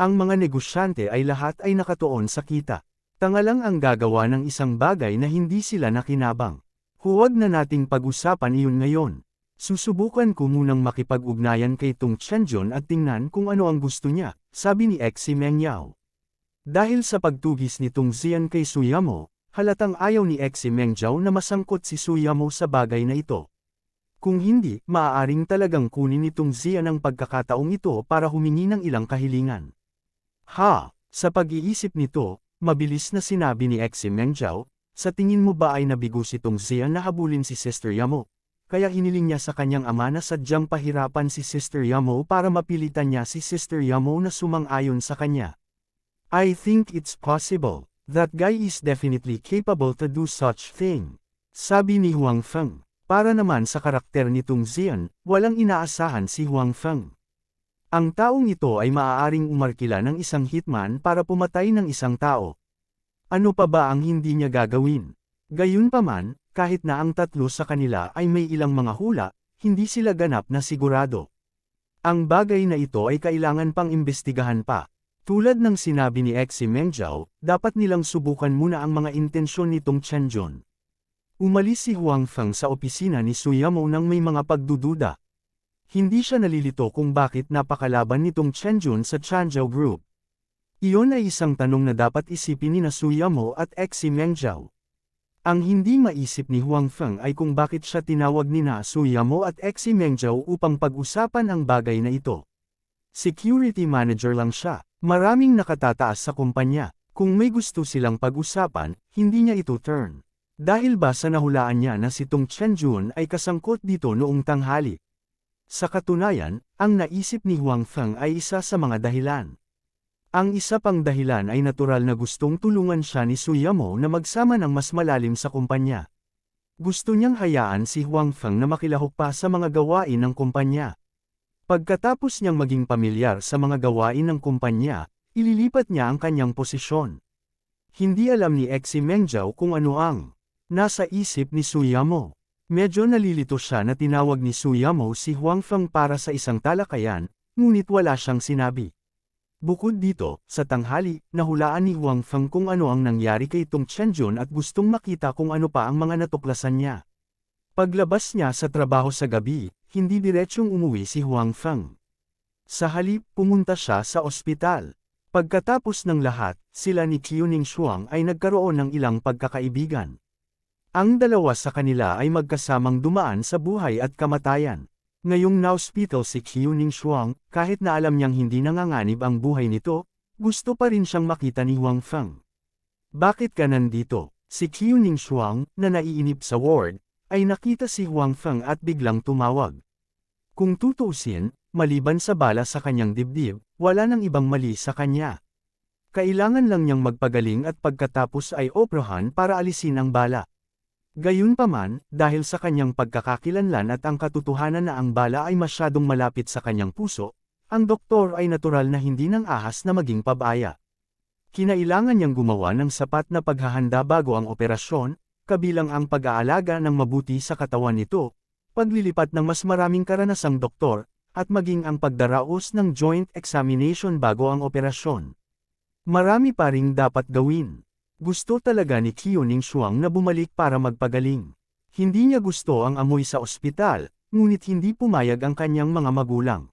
Speaker 1: Ang mga negosyante ay lahat ay nakatuon sa kita. Tanga lang ang gagawa ng isang bagay na hindi sila nakinabang. Huwag na nating pag-usapan iyon ngayon. Susubukan ko munang makipag-ugnayan kay Tong Chenjun at tingnan kung ano ang gusto niya, sabi ni Xi Mengyao. Dahil sa pagtugis ni Tong Zian kay Suyamo, halatang ayaw ni Xi Mengyao na masangkot si Suyamo sa bagay na ito. Kung hindi, maaaring talagang kunin ni Tong Zian ang pagkakataong ito para humingi ng ilang kahilingan. Sa pag-iisip nito, mabilis na sinabi ni Xi Mengyao, sa tingin mo ba ay nabigo si Tong Zian na habulin si Sister Yamo? Kaya hiniling niya sa kanyang ama na sadyang pahirapan si Sister Yamo para mapilitan niya si Sister Yamo na sumang-ayon sa kanya. I think it's possible. That guy is definitely capable to do such thing. Sabi ni Huang Feng. Para naman sa karakter ni Tong Zian, walang inaasahan si Huang Feng. Ang taong ito ay maaaring umarkila ng isang hitman para pumatay ng isang tao. Ano pa ba ang hindi niya gagawin? Gayunpaman, kahit na ang tatlo sa kanila ay may ilang mga hula, hindi sila ganap na sigurado. Ang bagay na ito ay kailangan pang imbestigahan pa. Tulad ng sinabi ni Xi Mengyao, dapat nilang subukan muna ang mga intensyon ni Tong Chenjun. Umalis si Huang Feng sa opisina ni Suyamo nang may mga pagdududa. Hindi siya nalilito kung bakit napakalaban ni Tong Chenjun sa Changzhou Group. Iyon ay isang tanong na dapat isipin ni Suyamo at Xi Mengyao. Ang hindi maisip ni Huang Feng ay kung bakit siya tinawag ni Suyamo at Xi Mengyao upang pag-usapan ang bagay na ito. Security manager lang siya, maraming nakatataas sa kumpanya. Kung may gusto silang pag-usapan, hindi niya ito turn. Dahil ba sa nahulaan niya na si Tong Chenjun ay kasangkot dito noong tanghali? Sa katunayan, ang naisip ni Huang Feng ay isa sa mga dahilan. Ang isa pang dahilan ay natural na gustong tulungan siya ni Suyamo na magsama ng mas malalim sa kumpanya. Gusto niyang hayaan si Huang Feng na makilahok pa sa mga gawain ng kumpanya. Pagkatapos niyang maging pamilyar sa mga gawain ng kumpanya, ililipat niya ang kanyang posisyon. Hindi alam ni Xi Mengyao kung ano ang nasa isip ni Suyamo. Medyo nalilito siya na tinawag ni Suyamo si Huang Feng para sa isang talakayan, ngunit wala siyang sinabi. Bukod dito, sa tanghali, nahulaan ni Huang Feng kung ano ang nangyari kay Tong Chenjun at gustong makita kung ano pa ang mga natuklasan niya. Paglabas niya sa trabaho sa gabi, hindi diretsyong umuwi si Huang Feng. Sa halip, pumunta siya sa ospital. Pagkatapos ng lahat, sila ni Qiuning Shuang ay nagkaroon ng ilang pagkakaibigan. Ang dalawa sa kanila ay magkasamang dumaan sa buhay at kamatayan. Ngayong na-hospital si Qiuning Shuang, kahit na alam niyang hindi nanganganib ang buhay nito, gusto pa rin siyang makita ni Huang Feng. Bakit ka nandito? Si Qiuning Shuang, na naiinip sa ward, ay nakita si Huang Feng at biglang tumawag. Kung tutuusin, maliban sa bala sa kanyang dibdib, wala nang ibang mali sa kanya. Kailangan lang niyang magpagaling at pagkatapos ay operahan para alisin ang bala. Gayunpaman, dahil sa kanyang pagkakakilanlan at ang katotohanan na ang bala ay masyadong malapit sa kanyang puso, ang doktor ay natural na hindi nang ahas na maging pabaya. Kinailangan niyang gumawa ng sapat na paghahanda bago ang operasyon, kabilang ang pag-aalaga ng mabuti sa katawan nito, paglilipat ng mas maraming karanasang doktor, at maging ang pagdaraos ng joint examination bago ang operasyon. Marami pa ring dapat gawin. Gusto talaga ni Qiuning Shuang na bumalik para magpagaling. Hindi niya gusto ang amoy sa ospital, ngunit hindi pumayag ang kanyang mga magulang.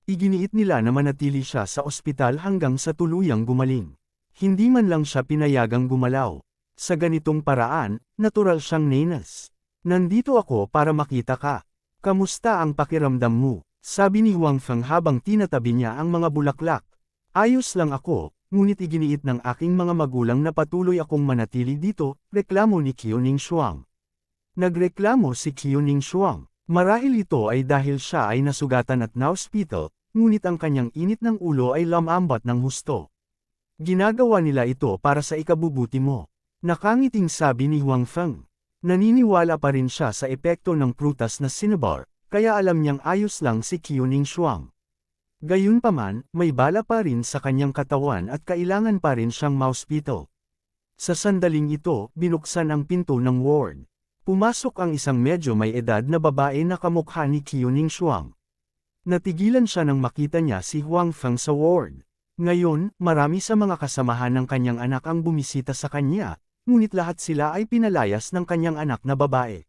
Speaker 1: Iginiit nila na manatili siya sa ospital hanggang sa tuluyang gumaling. Hindi man lang siya pinayagang gumalaw. Sa ganitong paraan, natural siyang nenas. Nandito ako para makita ka. Kamusta ang pakiramdam mo? Sabi ni Huang Feng habang tinatabi niya ang mga bulaklak. Ayos lang ako. Ngunit iginiit ng aking mga magulang na patuloy akong manatili dito, reklamo ni Qiuning Shuang. Nagreklamo si Qiuning Shuang. Marahil ito ay dahil siya ay nasugatan at na-hospital, ngunit ang kanyang init ng ulo ay lamambat ng husto. Ginagawa nila ito para sa ikabubuti mo. Nakangiting sabi ni Huang Feng. Naniniwala pa rin siya sa epekto ng prutas na cinnabar, kaya alam niyang ayos lang si Qiuning Shuang. Gayunpaman, may bala pa rin sa kanyang katawan at kailangan pa rin siyang mauspito. Sa sandaling ito, binuksan ang pinto ng ward. Pumasok ang isang medyo may edad na babae na kamukha ni Qiuning Shuang. Natigilan siya nang makita niya si Huang Feng sa ward. Ngayon, marami sa mga kasamahan ng kanyang anak ang bumisita sa kanya, ngunit lahat sila ay pinalayas ng kanyang anak na babae.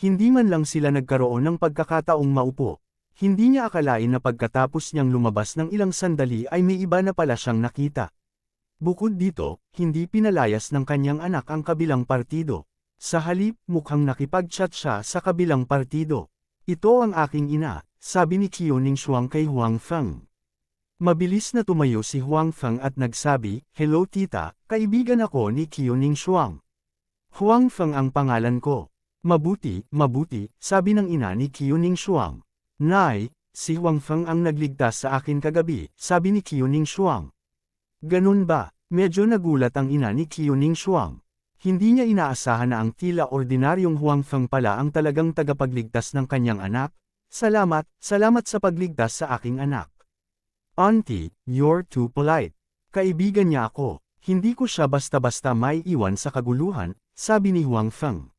Speaker 1: Hindi man lang sila nagkaroon ng pagkakataong maupo. Hindi niya akalain na pagkatapos niyang lumabas ng ilang sandali ay may iba na pala siyang nakita. Bukod dito, hindi pinalayas ng kanyang anak ang kabilang partido. Sa halip, mukhang nakipag-chat siya sa kabilang partido. Ito ang aking ina, sabi ni Qiuning Shuang kay Huang Feng. Mabilis na tumayo si Huang Feng at nagsabi, "Hello tita, kaibigan ako ni Qiuning Shuang." Huang Feng ang pangalan ko. Mabuti, mabuti, sabi ng ina ni Qiuning Shuang. Nay, si Huang Feng ang nagligtas sa akin kagabi, sabi ni Qiuning Shuang. Ganun ba? Medyo nagulat ang ina ni Qiuning Shuang. Hindi niya inaasahan na ang tila ordinaryong Huang Feng pala ang talagang tagapagligtas ng kanyang anak. Salamat, salamat sa pagligtas sa aking anak. Auntie, you're too polite. Kaibigan niya ako. Hindi ko siya basta-basta may iwan sa kaguluhan, sabi ni Huang Feng.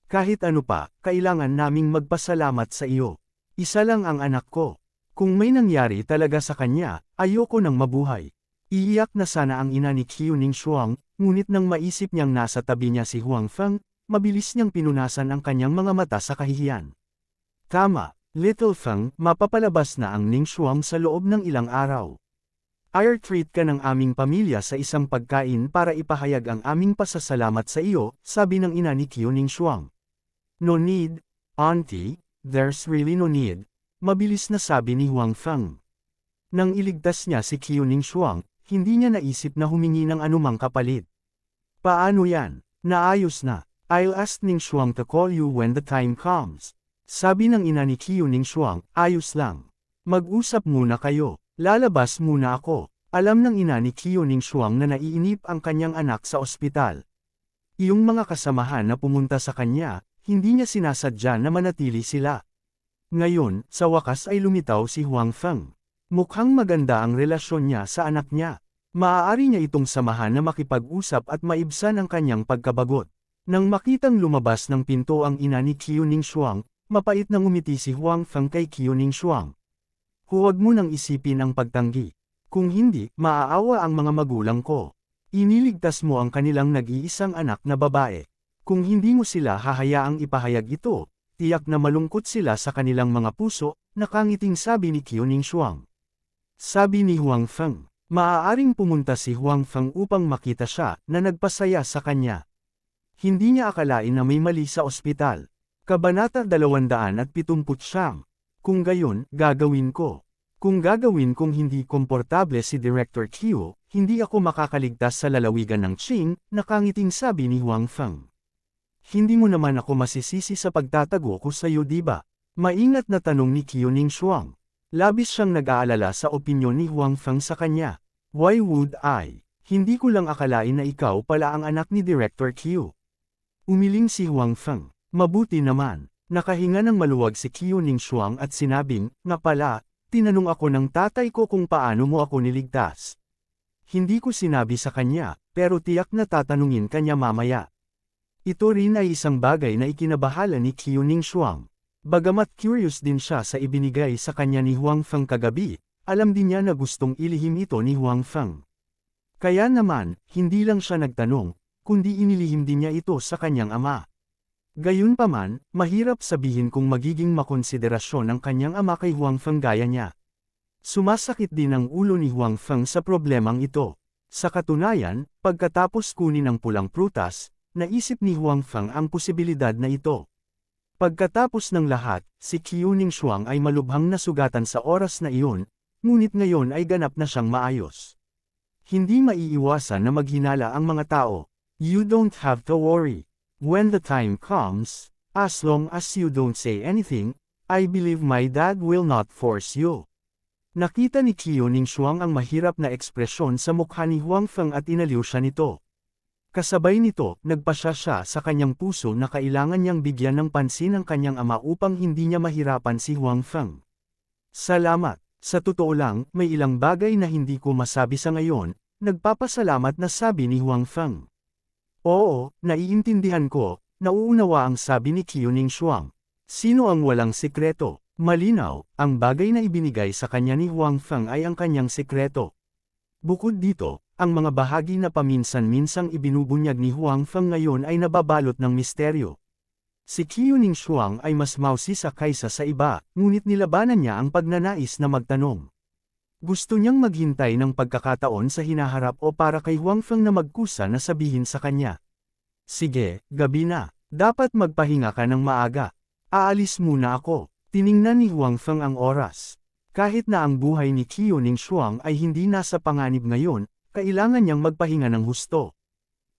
Speaker 1: Kahit ano pa, kailangan naming magpasalamat sa iyo. Isa lang ang anak ko. Kung may nangyari talaga sa kanya, ayoko nang mabuhay. Iiyak na sana ang ina ni Qiuning Shuang, ngunit nang maisip niyang nasa tabi niya si Huang Feng, mabilis niyang pinunasan ang kanyang mga mata sa kahihiyan. Tama, Little Feng, mapapalabas na ang Ning Shuang sa loob ng ilang araw. I-treat ka ng aming pamilya sa isang pagkain para ipahayag ang aming pasasalamat sa iyo, sabi ng ina ni Qiuning Shuang. No need, Auntie, there's really no need, mabilis na sabi ni Huang Feng. Nang iligtas niya si Qiuning Shuang, hindi niya naisip na humingi ng anumang kapalit. Paano yan? Naayos na. I'll ask Ning Shuang to call you when the time comes. Sabi ng ina ni Qiuning Shuang, ayos lang. Mag-usap muna kayo. Lalabas muna ako. Alam ng ina ni Qiuning Shuang na naiinip ang kanyang anak sa ospital. Iyong mga kasamahan na pumunta sa kanya, hindi niya sinasadya na manatili sila. Ngayon, sa wakas ay lumitaw si Huang Feng. Mukhang maganda ang relasyon niya sa anak niya. Maaari niya itong samahan na makipag-usap at maibsan ang kanyang pagkabagot. Nang makitang lumabas ng pinto ang ina ni Qiuning Shuang, mapait na ngumiti si Huang Feng kay Qiuning Shuang. Huwag mo nang isipin ang pagtanggi. Kung hindi, maaawa ang mga magulang ko. Iniligtas mo ang kanilang nag-iisang anak na babae. Kung hindi mo sila hahayaang ipahayag ito, tiyak na malungkot sila sa kanilang mga puso, nakangiting sabi ni Qiuning Shuang. Sabi ni Huang Feng, maaaring pumunta si Huang Feng upang makita siya na nagpasaya sa kanya. Hindi niya akalain na may mali sa ospital. Kabanata 279. Kung gayon, gagawin ko. Kung gagawin kong hindi komportable si Director Qiu, hindi ako makakaligtas sa lalawigan ng Qing, nakangiting sabi ni Huang Feng. Hindi mo naman ako masisisi sa pagtatago ko sa iyo diba? Maingat na tanong ni Qiuning Shuang. Labis siyang nag-aalala sa opinyon ni Huang Feng sa kanya. Why would I? Hindi ko lang akalain na ikaw pala ang anak ni Director Qiu. Umiling si Huang Feng. Mabuti naman. Nakahinga ng maluwag si Qiuning Shuang at sinabing, nga pala, tinanong ako ng tatay ko kung paano mo ako niligtas. Hindi ko sinabi sa kanya, pero tiyak na tatanungin kanya mamaya. Ito rin ay isang bagay na ikinabahala ni Qiuning Shuang. Bagamat curious din siya sa ibinigay sa kanya ni Huang Feng kagabi, alam din niya na gustong ilihim ito ni Huang Feng. Kaya naman, hindi lang siya nagtanong, kundi inilihim din niya ito sa kanyang ama. Gayunpaman, mahirap sabihin kung magiging makonsiderasyon ang kanyang ama kay Huang Feng gaya niya. Sumasakit din ang ulo ni Huang Feng sa problemang ito. Sa katunayan, pagkatapos kunin ang pulang prutas, naisip ni Huang Feng ang posibilidad na ito. Pagkatapos ng lahat, si Qiuning Shuang ay malubhang nasugatan sa oras na iyon, ngunit ngayon ay ganap na siyang maayos. Hindi maiiwasan na maghinala ang mga tao. You don't have to worry. When the time comes, as long as you don't say anything, I believe my dad will not force you. Nakita ni Qiuning Shuang ang mahirap na ekspresyon sa mukha ni Huang Feng at inaliw siya nito. Kasabay nito, nagpasya siya sa kanyang puso na kailangan niyang bigyan ng pansin ang kanyang ama upang hindi niya mahirapan si Huang Feng. Salamat. Sa totoo lang, may ilang bagay na hindi ko masabi sa ngayon, nagpapasalamat na sabi ni Huang Feng. Oo, naiintindihan ko, nauunawa ang sabi ni Qiuning Shuang. Sino ang walang sikreto? Malinaw, ang bagay na ibinigay sa kanya ni Huang Feng ay ang kanyang sikreto. Bukod dito, ang mga bahagi na paminsan-minsang ibinubunyag ni Huang Feng ngayon ay nababalot ng misteryo. Si Qiuning Shuang ay mas mausisa kaysa sa iba, ngunit nilabanan niya ang pagnanais na magtanong. Gusto niyang maghintay ng pagkakataon sa hinaharap o para kay Huang Feng na magkusa na sabihin sa kanya. Sige, gabi na. Dapat magpahinga ka ng maaga. Aalis muna ako. Tiningnan ni Huang Feng ang oras. Kahit na ang buhay ni Qiuning Shuang ay hindi nasa panganib ngayon, kailangan niyang magpahinga ng husto.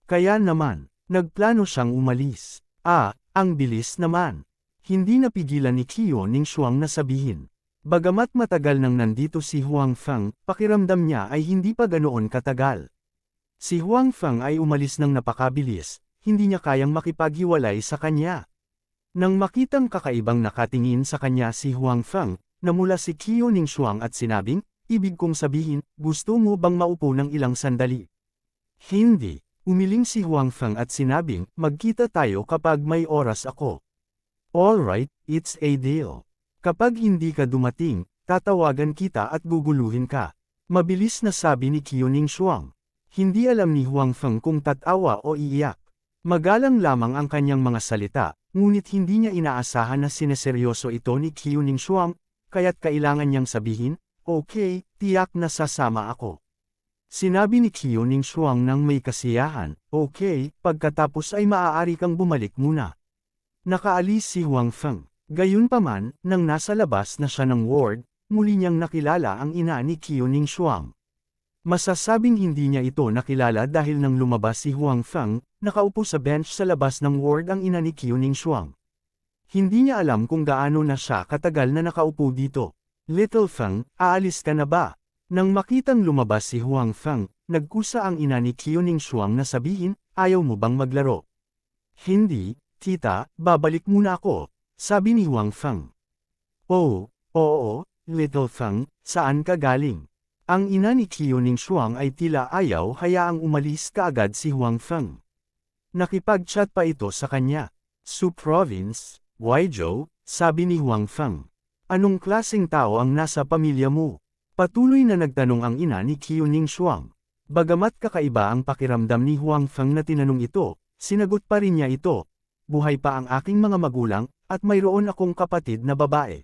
Speaker 1: Kaya naman, nagplano siyang umalis. Ang bilis naman. Hindi napigilan ni Qiuning Shuang na sabihin. Bagamat matagal nang nandito si Huang Feng, pakiramdam niya ay hindi pa ganoon katagal. Si Huang Feng ay umalis ng napakabilis, hindi niya kayang makipaghiwalay sa kanya. Nang makitang kakaibang nakatingin sa kanya si Huang Feng, namula si Qiuning Shuang at sinabing, ibig kong sabihin, gusto mo bang maupo ng ilang sandali? Hindi. Umiling si Huang Feng at sinabing, magkita tayo kapag may oras ako. Alright, it's a deal. Kapag hindi ka dumating, tatawagan kita at guguluhin ka. Mabilis na sabi ni Qiuning Shuang. Hindi alam ni Huang Feng kung tatawa o iiyak. Magalang lamang ang kanyang mga salita, ngunit hindi niya inaasahan na sineseryoso ito ni Qiuning Shuang, kaya't kailangan niyang sabihin, okay, tiyak na sasama ako. Sinabi ni Qiuning Shuang nang may kasiyahan, okay, pagkatapos ay maaari kang bumalik muna. Nakaalis si Huang Feng. Gayunpaman, nang nasa labas na siya ng ward, muli niyang nakilala ang ina ni Qiuning Shuang. Masasabing hindi niya ito nakilala dahil nang lumabas si Huang Feng, nakaupo sa bench sa labas ng ward ang ina ni Qiuning Shuang. Hindi niya alam kung gaano na siya katagal na nakaupo dito. Little Feng, aalis ka na ba? Nang makitang lumabas si Huang Feng, nagkusa ang ina ni Qiuning Shuang na sabihin, ayaw mo bang maglaro? Hindi, tita, babalik muna ako, sabi ni Huang Feng. Oo, Little Feng, saan ka galing? Ang ina ni Qiuning Shuang ay tila ayaw hayaang umalis kaagad si Huang Feng. Nakipag-chat pa ito sa kanya. Su Province, Guizhou, sabi ni Huang Feng. Anong klaseng tao ang nasa pamilya mo? Patuloy na nagtanong ang ina ni Qiuning Shuang. Bagamat kakaiba ang pakiramdam ni Huang Feng na tinanong ito, sinagot pa rin niya ito. Buhay pa ang aking mga magulang, at mayroon akong kapatid na babae.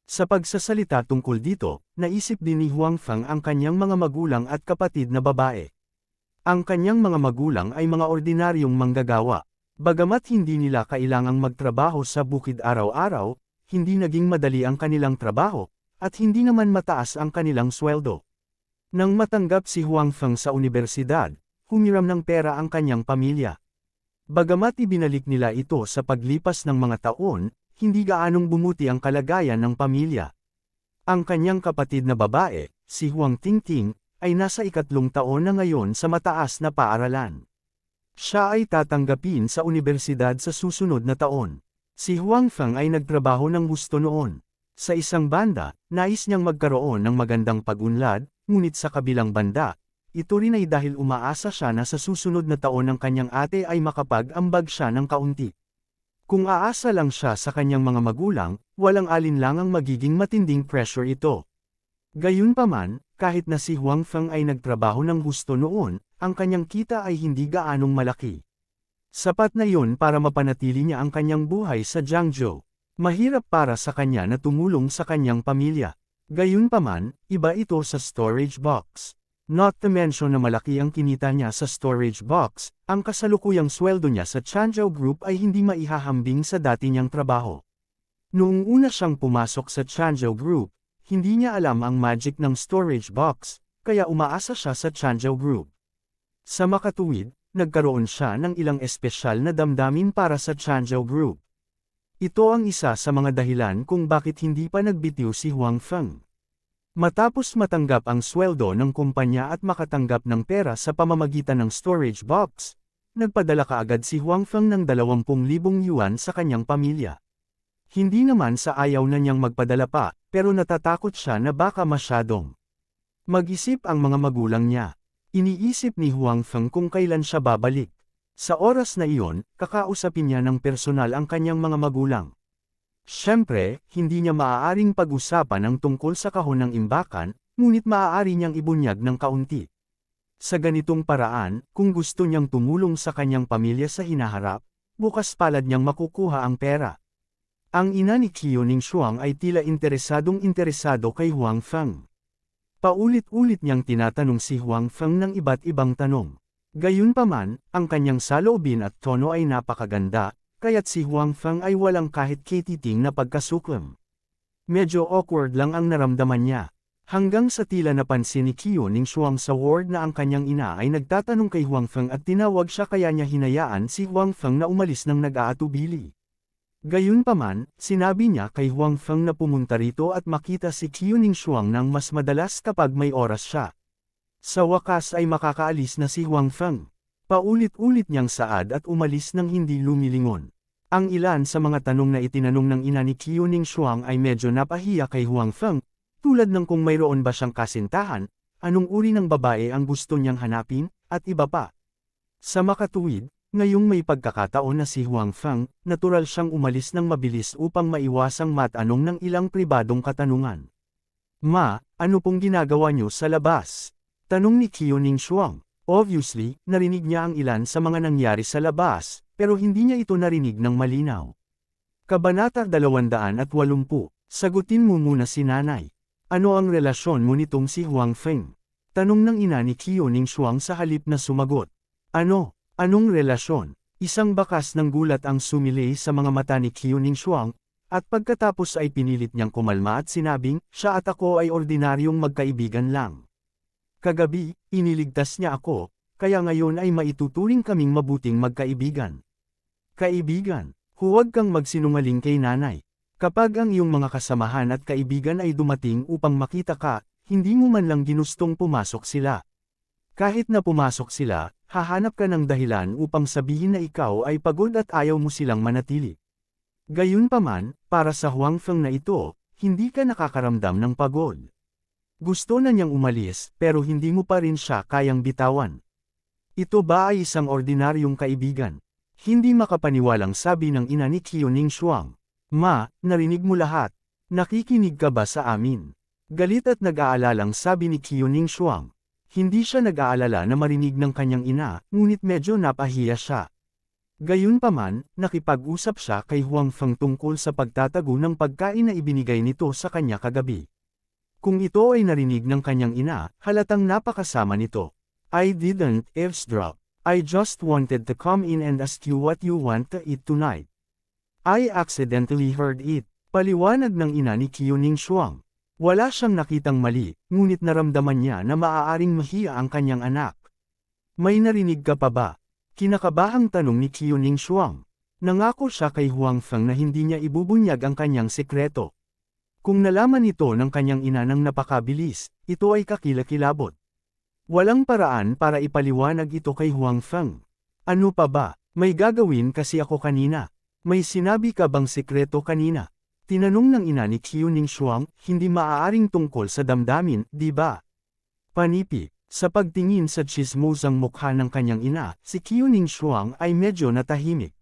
Speaker 1: Sa pagsasalita tungkol dito, naisip din ni Huang Feng ang kanyang mga magulang at kapatid na babae. Ang kanyang mga magulang ay mga ordinaryong manggagawa. Bagamat hindi nila kailangang magtrabaho sa bukid araw-araw, hindi naging madali ang kanilang trabaho, at hindi naman mataas ang kanilang sweldo. Nang matanggap si Huang Feng sa universidad, humiram ng pera ang kanyang pamilya. Bagamat ibinalik nila ito sa paglipas ng mga taon, hindi gaanong bumuti ang kalagayan ng pamilya. Ang kanyang kapatid na babae, si Huang Tingting, ay nasa 3 taon na ngayon sa mataas na paaralan. Siya ay tatanggapin sa universidad sa susunod na taon. Si Huang Feng ay nagtrabaho ng gusto noon. Sa isang banda, nais niyang magkaroon ng magandang pag-unlad, ngunit sa kabilang banda, ito rin ay dahil umaasa siya na sa susunod na taon ng kanyang ate ay makapag-ambag siya ng kaunti. Kung aasa lang siya sa kanyang mga magulang, walang alinlangang magiging matinding pressure ito. Gayunpaman, kahit na si Huang Feng ay nagtrabaho ng gusto noon, ang kanyang kita ay hindi gaanong malaki. Sapat na yun para mapanatili niya ang kanyang buhay sa Jiangzhou. Mahirap para sa kanya na tumulong sa kanyang pamilya. Gayunpaman, iba ito sa storage box. Not to mention na malaki ang kinita niya sa storage box, ang kasalukuyang sweldo niya sa Changzhou Group ay hindi maihahambing sa dati niyang trabaho. Noong una siyang pumasok sa Changzhou Group, hindi niya alam ang magic ng storage box, kaya umaasa siya sa Changzhou Group. Sa makatuwid, nagkaroon siya ng ilang espesyal na damdamin para sa Changzhou Group. Ito ang isa sa mga dahilan kung bakit hindi pa nagbitiw si Huang Feng. Matapos matanggap ang sweldo ng kumpanya at makatanggap ng pera sa pamamagitan ng storage box, nagpadala kaagad si Huang Feng ng 20,000 yuan sa kanyang pamilya. Hindi naman sa ayaw na niyang magpadala pa, pero natatakot siya na baka masyadong mag-isip ang mga magulang niya. Iniisip ni Huang Feng kung kailan siya babalik. Sa oras na iyon, kakausapin niya ng personal ang kanyang mga magulang. Siyempre, hindi niya maaaring pag-usapan ang tungkol sa kahon ng imbakan, ngunit maaari niyang ibunyag ng kaunti. Sa ganitong paraan, kung gusto niyang tumulong sa kanyang pamilya sa hinaharap, bukas palad niyang makukuha ang pera. Ang ina ni Qiu Ningshuang ay tila interesado kay Huang Feng. Paulit-ulit niyang tinatanong si Huang Feng ng iba't ibang tanong. Gayunpaman, ang kanyang saloobin at tono ay napakaganda, kaya't si Huang Feng ay walang kahit katiting na pagkasuklem. Medyo awkward lang ang naramdaman niya. Hanggang sa tila napansin ni Qiu Ningshuang sa ward na ang kanyang ina ay nagtatanong kay Huang Feng at tinawag siya kaya niya hinayaan si Huang Feng na umalis ng nag-aatubili. Gayunpaman, sinabi niya kay Huang Feng na pumunta rito at makita si Qiu Ningshuang nang mas madalas kapag may oras siya. Sa wakas ay makakaalis na si Huang Feng. Paulit-ulit niyang saad at umalis nang hindi lumilingon. Ang ilan sa mga tanong na itinanong ng ina ni Qiu Ningshuang ay medyo napahiya kay Huang Feng, tulad ng kung mayroon ba siyang kasintahan, anong uri ng babae ang gusto niyang hanapin, at iba pa. Sa makatuwid, ngayong may pagkakataon na si Huang Feng, natural siyang umalis ng mabilis upang maiwasang matanong ng ilang pribadong katanungan. Ma, ano pong ginagawa niyo sa labas? Tanong ni Qiu Ningshuang. Obviously, narinig niya ang ilan sa mga nangyari sa labas, pero hindi niya ito narinig ng malinaw. Kabanata 280, sagutin mo muna si nanay. Ano ang relasyon mo nitong si Huang Feng? Tanong ng ina ni Qiu Ningshuang sa halip na sumagot. Ano? Anong relasyon? Isang bakas ng gulat ang sumilay sa mga mata ni Qiu Ningshuang, at pagkatapos ay pinilit niyang kumalma at sinabing, siya at ako ay ordinaryong magkaibigan lang. Kagabi, iniligtas niya ako, kaya ngayon ay maituturing kaming mabuting magkaibigan. Kaibigan, huwag kang magsinungaling kay nanay. Kapag ang iyong mga kasamahan at kaibigan ay dumating upang makita ka, hindi mo man lang ginustong pumasok sila. Kahit na pumasok sila, hahanap ka ng dahilan upang sabihin na ikaw ay pagod at ayaw mo silang manatili. Gayunpaman, para sa Huang Feng na ito, hindi ka nakakaramdam ng pagod. Gusto na niyang umalis, pero hindi mo pa rin siya kayang bitawan. Ito ba ay isang ordinaryong kaibigan? Hindi makapaniwalang sabi ng ina ni Qiu Ningshuang. Ma, narinig mo lahat. Nakikinig ka ba sa amin? Galit at nag-aalalang sabi ni Qiu Ningshuang. Hindi siya nag-aalala na marinig ng kanyang ina, ngunit medyo napahiya siya. Gayunpaman, nakipag-usap siya kay Huang Feng tungkol sa pagtatago ng pagkain na ibinigay nito sa kanya kagabi. Kung ito ay narinig ng kanyang ina, halatang napakasama nito. I didn't eavesdrop. I just wanted to come in and ask you what you want to eat tonight. I accidentally heard it. Paliwanag ng ina ni Qiu Ningshuang. Wala siyang nakitang mali, ngunit naramdaman niya na maaaring mahiya ang kanyang anak. May narinig ka pa ba? Kinakabahang tanong ni Qiu Ningshuang. Nangako siya kay Huang Feng na hindi niya ibubunyag ang kanyang sekreto. Kung nalaman ito ng kanyang ina ng napakabilis, ito ay kakilakilabot. Walang paraan para ipaliwanag ito kay Huang Feng. Ano pa ba? May gagawin kasi ako kanina. May sinabi ka bang sekreto kanina? Tinanong ng ina ni Qiu Ningshuang, hindi maaaring tungkol sa damdamin, di ba? Panipi, sa pagtingin sa tsismosang mukha ng kanyang ina, si Qiu Ningshuang ay medyo natahimik.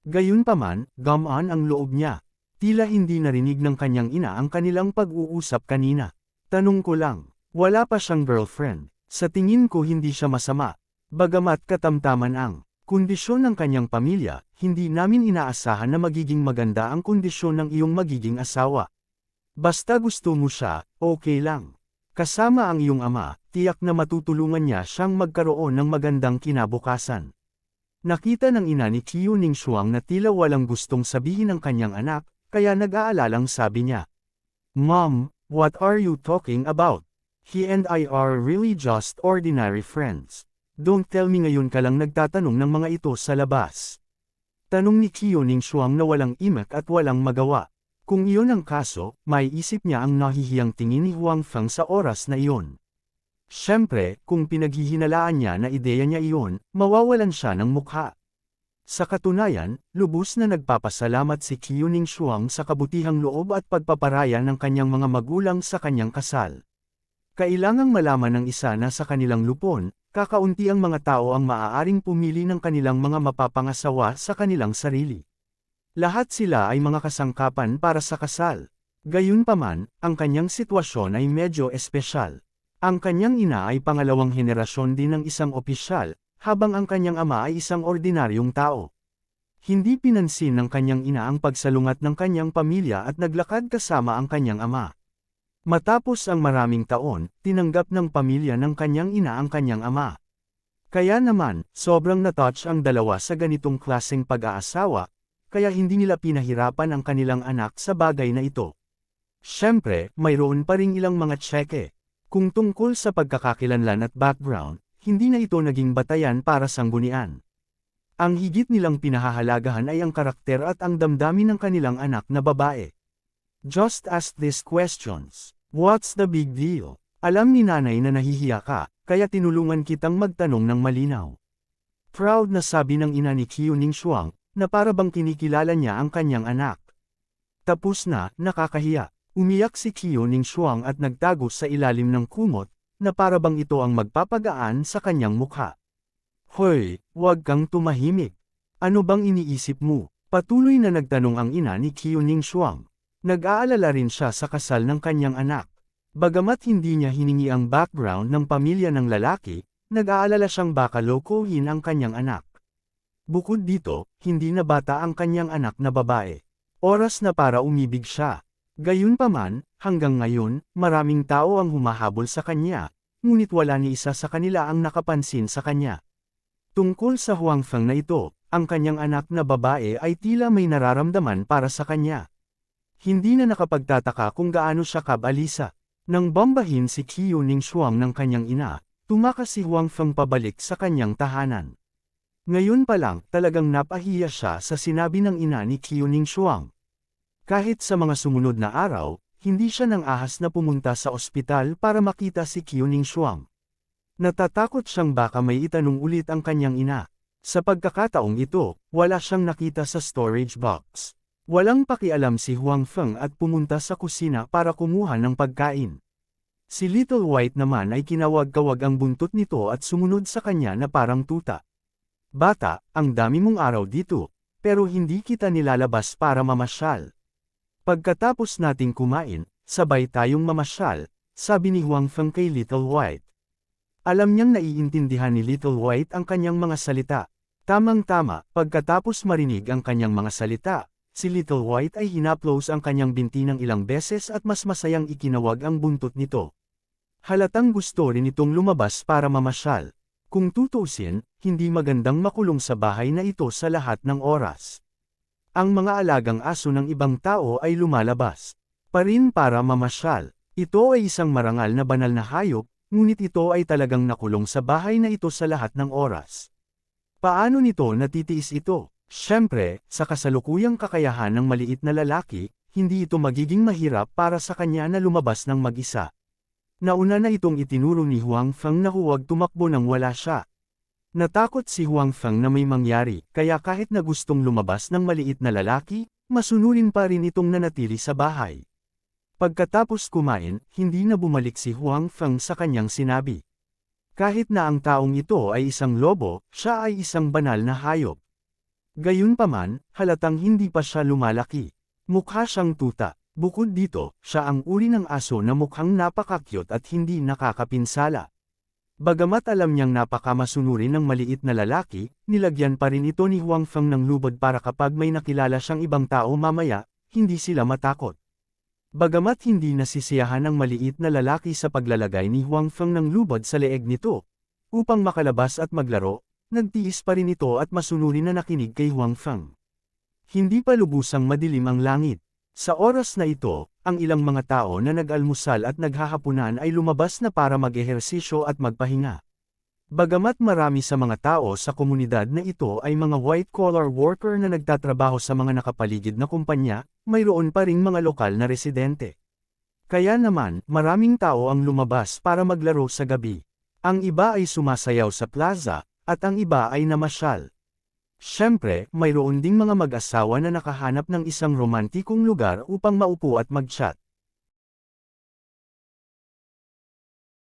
Speaker 1: Gayunpaman, gamaan ang loob niya. Tila hindi narinig ng kanyang ina ang kanilang pag-uusap kanina. Tanong ko lang, wala pa siyang girlfriend. Sa tingin ko hindi siya masama. Bagamat katamtaman ang kondisyon ng kanyang pamilya, hindi namin inaasahan na magiging maganda ang kondisyon ng iyong magiging asawa. Basta gusto mo siya, okay lang. Kasama ang iyong ama, tiyak na matutulungan niya siyang magkaroon ng magandang kinabukasan. Nakita ng ina ni Qiu Ningshuang na tila walang gustong sabihin ng kanyang anak, kaya nag-aalalang sabi niya. Mom, what are you talking about? He and I are really just ordinary friends. Don't tell me ngayon ka lang nagtatanong ng mga ito sa labas. Tanong ni Qiu Ningshuang na walang imak at walang magawa. Kung iyon ang kaso, may isip niya ang nahihiyang tingin ni Huang Feng sa oras na iyon. Siyempre, kung pinaghihinalaan niya na ideya niya iyon, mawawalan siya ng mukha. Sa katunayan, lubos na nagpapasalamat si Qiuning Shuang sa kabutihang loob at pagpaparaya ng kanyang mga magulang sa kanyang kasal. Kailangang malaman ng isa na sa kanilang lupon, kakaunti ang mga tao ang maaaring pumili ng kanilang mga mapapangasawa sa kanilang sarili. Lahat sila ay mga kasangkapan para sa kasal. Gayunpaman, ang kanyang sitwasyon ay medyo espesyal. Ang kanyang ina ay pangalawang henerasyon din ng isang opisyal, habang ang kanyang ama ay isang ordinaryong tao. Hindi pinansin ng kanyang ina ang pagsalungat ng kanyang pamilya at naglakad kasama ang kanyang ama. Matapos ang maraming taon, tinanggap ng pamilya ng kanyang ina ang kanyang ama. Kaya naman, sobrang na-touch ang dalawa sa ganitong klaseng pag-aasawa, kaya hindi nila pinahirapan ang kanilang anak sa bagay na ito. Siyempre, mayroon pa ring ilang mga tseke. Kung tungkol sa pagkakakilanlan at background, hindi na ito naging batayan para sanggunian. Ang higit nilang pinahahalagahan ay ang karakter at ang damdamin ng kanilang anak na babae. Just ask these questions. What's the big deal? Alam ni nanay na nahihiya ka, kaya tinulungan kitang magtanong ng malinaw. Proud na sabi ng ina ni Qiuning Shuang, na para bang kinikilala niya ang kanyang anak. Tapos na, nakakahiya. Umiyak si Qiuning Shuang at nagtago sa ilalim ng kumot, na para bang ito ang magpapagaan sa kanyang mukha. Hoy, huwag kang tumahimik. Ano bang iniisip mo? Patuloy na nagtanong ang ina ni Qiuning Shuang. Nag-aalala rin siya sa kasal ng kanyang anak. Bagamat hindi niya hiningi ang background ng pamilya ng lalaki, nag-aalala siyang baka lokohin ang kanyang anak. Bukod dito, hindi na bata ang kanyang anak na babae. Oras na para umibig siya. Gayunpaman, hanggang ngayon, maraming tao ang humahabol sa kanya, ngunit wala ni isa sa kanila ang nakapansin sa kanya. Tungkol sa Huang Feng na ito, ang kanyang anak na babae ay tila may nararamdaman para sa kanya. Hindi na nakapagtataka kung gaano siya kabalisa. Nang bombahin si Qiuning Shuang ng kanyang ina, tumakas si Huang Feng pabalik sa kanyang tahanan. Ngayon pa lang, talagang napahiya siya sa sinabi ng ina ni Qiuning Shuang. Kahit sa mga sumunod na araw, hindi siya nang ahas na pumunta sa ospital para makita si Qiuning Shuang. Natatakot siyang baka may itanong ulit ang kanyang ina. Sa pagkakataong ito, wala siyang nakita sa storage box. Walang pakialam si Huang Feng at pumunta sa kusina para kumuha ng pagkain. Si Little White naman ay kinawag-kawag ang buntot nito at sumunod sa kanya na parang tuta. Bata, ang dami mong araw dito, pero hindi kita nilalabas para mamasyal. Pagkatapos nating kumain, sabay tayong mamasyal, sabi ni Huang Feng kay Little White. Alam niyang naiintindihan ni Little White ang kanyang mga salita. Tamang-tama, pagkatapos marinig ang kanyang mga salita, si Little White ay hinaplos ang kanyang binti ng ilang beses at mas masayang ikinawag ang buntot nito. Halatang gusto rin itong lumabas para mamasyal. Kung tutuusin, hindi magandang makulong sa bahay na ito sa lahat ng oras. Ang mga alagang aso ng ibang tao ay lumalabas pa rin para mamasyal. Ito ay isang marangal na banal na hayop, ngunit ito ay talagang nakulong sa bahay na ito sa lahat ng oras. Paano nito natitiis ito? Siyempre, sa kasalukuyang kakayahan ng maliit na lalaki, hindi ito magiging mahirap para sa kanya na lumabas ng mag-isa. Nauna na itong itinuro ni Huang Feng na huwag tumakbo nang wala siya. Natakot si Huang Feng na may mangyari, kaya kahit na gustong lumabas ng maliit na lalaki, masunurin pa rin itong nanatili sa bahay. Pagkatapos kumain, hindi na bumalik si Huang Feng sa kanyang sinabi. Kahit na ang taong ito ay isang lobo, siya ay isang banal na hayop. Gayunpaman, halatang hindi pa siya lumalaki. Mukha siyang tuta. Bukod dito, siya ang uri ng aso na mukhang napakakyot at hindi nakakapinsala. Bagamat alam niyang napakamasunurin ng maliit na lalaki, nilagyan pa rin ito ni Huang Feng ng lubod para kapag may nakilala siyang ibang tao mamaya, hindi sila matakot. Bagamat hindi nasisiyahan ang maliit na lalaki sa paglalagay ni Huang Feng ng lubod sa leeg nito, upang makalabas at maglaro, nagtiis pa rin ito at masunurin na nakinig kay Huang Feng. Hindi pa lubusang madilim ang langit. Sa oras na ito, ang ilang mga tao na nag-almusal at naghahapunan ay lumabas na para mag-ehersisyo at magpahinga. Bagamat marami sa mga tao sa komunidad na ito ay mga white-collar worker na nagtatrabaho sa mga nakapaligid na kumpanya, mayroon pa ring mga lokal na residente. Kaya naman, maraming tao ang lumabas para maglaro sa gabi. Ang iba ay sumasayaw sa plaza, at ang iba ay namasyal. Siyempre, mayroon ding mga mag-asawa na nakahanap ng isang romantikong lugar upang maupo at mag-chat.